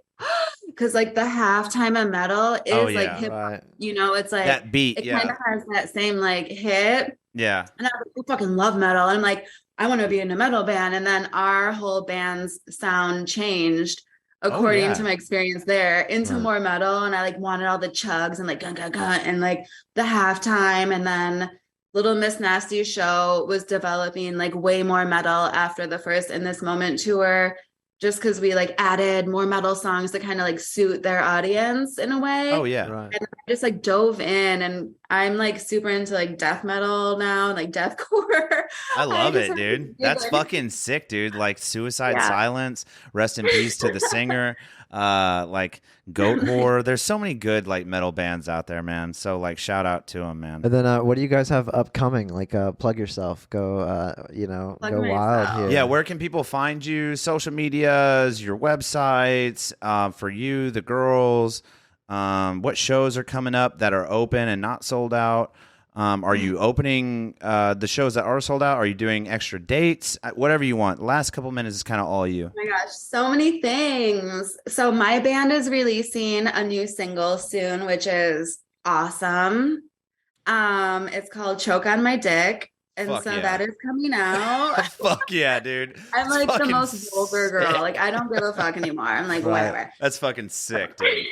because like the halftime of metal is Oh, like yeah. hip hop, Right. it's like That beat, it kind yeah. of has that same like hit. Yeah. And I was like, I fucking love metal. And I'm like, I want to be in a metal band. And then our whole band's sound changed according yeah. to my experience there into Right. more metal. And I like wanted all the chugs and like gun gun gun and like the halftime. And then Little Miss Nasty's show was developing like way more metal after the first In This Moment tour, just because we like added more metal songs to kind of like suit their audience in a way. Oh, yeah. Right. And I just like dove in, and I'm like super into like death metal now, like deathcore. I love just it, dude. really That's dig it. fucking sick, dude. Like Suicide Yeah. Silence, rest in peace to the singer. Like Goat Whore. There's so many good like metal bands out there, man. So like shout out to them, man. And then what do you guys have upcoming? Like plug yourself. Go Plug go wild myself. here. Yeah, where can people find you? Social medias, your websites, for you, the girls. What shows are coming up that are open and not sold out? Are you opening the shows that are sold out? Are you doing extra dates? Whatever you want. Last couple minutes is kind of all you. Oh my gosh, so many things. So my band is releasing a new single soon, which is awesome. It's called Choke on My Dick. And Fuck so yeah. that is coming out. Fuck yeah, dude. I'm That's like the fucking most vulgar girl. sick. Like I don't give a fuck anymore. I'm like, Right. whatever. That's fucking sick, dude.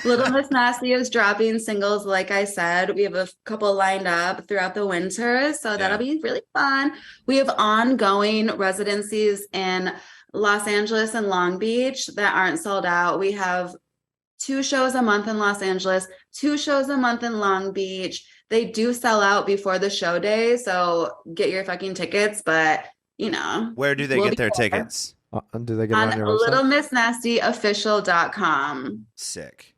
Little Miss Nasty is dropping singles. Like I said, we have a couple lined up throughout the winter. So that'll be really fun. We have ongoing residencies in Los Angeles and Long Beach that aren't sold out. We have 2 shows a month in Los Angeles, 2 shows a month in Long Beach. They do sell out before the show day. So get your fucking tickets. But, Where do they we'll get be their there. tickets? Do they get it On on your website? littlemissnastyofficial.com. Sick.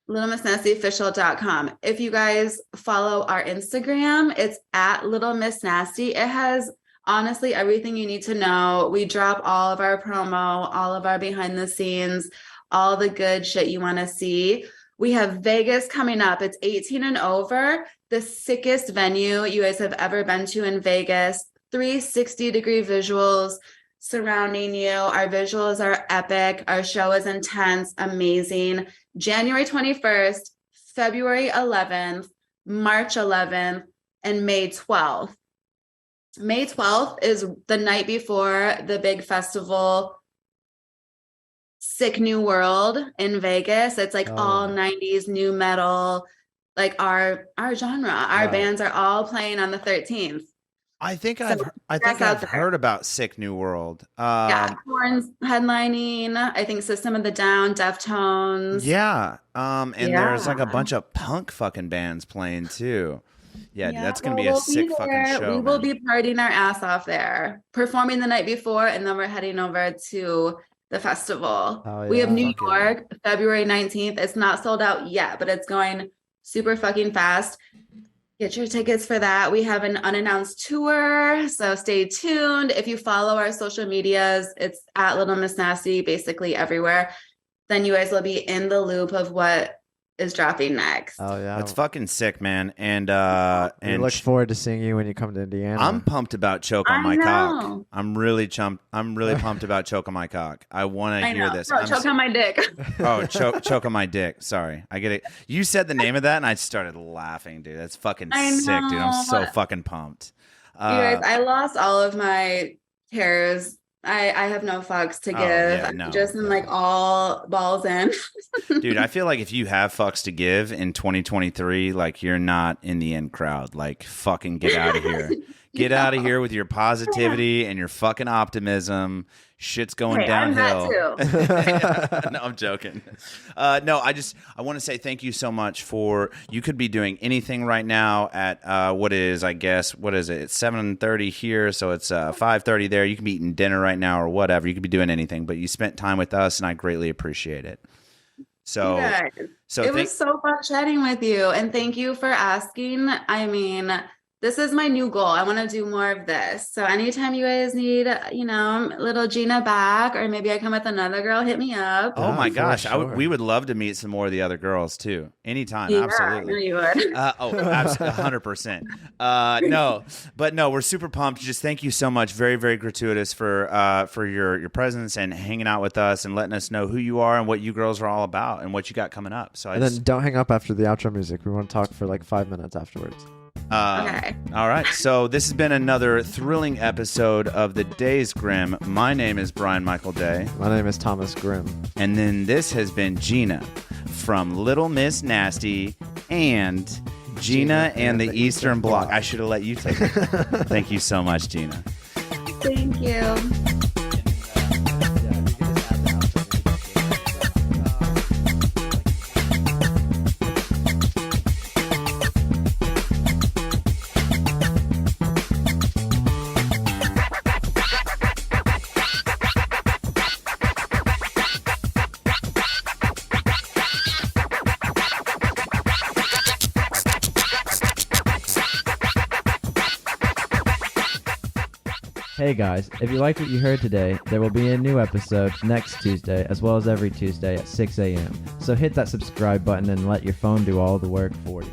littlemissnastyofficial.com. If you guys follow our Instagram, it's at Little Miss Nasty. It has honestly everything you need to know. We drop all of our promo, all of our behind the scenes, all the good shit you want to see. We have Vegas coming up. It's 18 and over, the sickest venue you guys have ever been to in Vegas. 360-degree visuals surrounding you. Our visuals are epic. Our show is intense, amazing. January 21st, February 11th, March 11th, and May 12th. May 12th is the night before the big festival, Sick New World in Vegas. It's like all 90s new metal, like our genre. Our bands are all playing on the 13th. I think So I've that's out there. heard about Sick New World. Yeah, Korn's headlining. I think System of the Down, Deftones. Yeah. And there's like a Yeah. bunch of punk fucking bands playing too. Yeah, dude, that's gonna well, be a we'll sick there. fucking show. We will man. be partying our ass off there, performing the night before, and then we're heading over to the festival. Oh, We have yeah. New Fuck yeah. York, February 19th. It's not sold out yet, but it's going super fucking fast. Get your tickets for that. We have an unannounced tour, so stay tuned. If you follow our social medias, it's at Little Miss Nasty, basically everywhere. Then you guys will be in the loop of what is dropping next. Oh yeah, That's fucking sick, man. And we look forward to seeing you when you come to Indiana. I'm pumped about Choke on I My Cock. know. I'm really pumped about Choke on My Cock. I want to hear this. No, choke on my dick. Oh, choke on my dick. Sorry, I get it. You said the name of that, and I started laughing, dude. That's fucking sick, dude. I'm so fucking pumped. You guys, I lost all of my tears. I have no fucks to give. Yeah, no. I'm just in like all balls in. Dude, I feel like if you have fucks to give in 2023, like you're not in the in crowd. Like fucking get out of here. Get out of here with your positivity and your fucking optimism. Shit's going downhill. I'm that too. No, I'm joking. No, I want to say thank you so much for. You could be doing anything right now at what is it? It's 7:30 here, so it's 5:30 there. You can be eating dinner right now or whatever. You could be doing anything, but you spent time with us, and I greatly appreciate it. So, it was so fun chatting with you, and thank you for asking. I mean, this is my new goal. I want to do more of this. So anytime you guys need, little Gina back, or maybe I come with another girl, hit me up. Oh my gosh, sure. we would love to meet some more of the other girls too. Anytime, Yeah, absolutely. I know you would. Absolutely, 100%. No, we're super pumped. Just thank you so much. Very, very gratuitous for your presence and hanging out with us and letting us know who you are and what you girls are all about and what you got coming up. So then don't hang up after the outro music. We want to talk for like 5 minutes afterwards. Okay. All right. So this has been another thrilling episode of the Days Grimm. My name is Brian Michael Day. My name is Thomas Grimm. And then this has been Gina from Little Miss Nasty and Gina and the Eastern Bloc. I should have let you take it. Thank you so much, Gina. Thank you. Hey guys, if you liked what you heard today, there will be a new episode next Tuesday, as well as every Tuesday at 6 a.m. So hit that subscribe button and let your phone do all the work for you.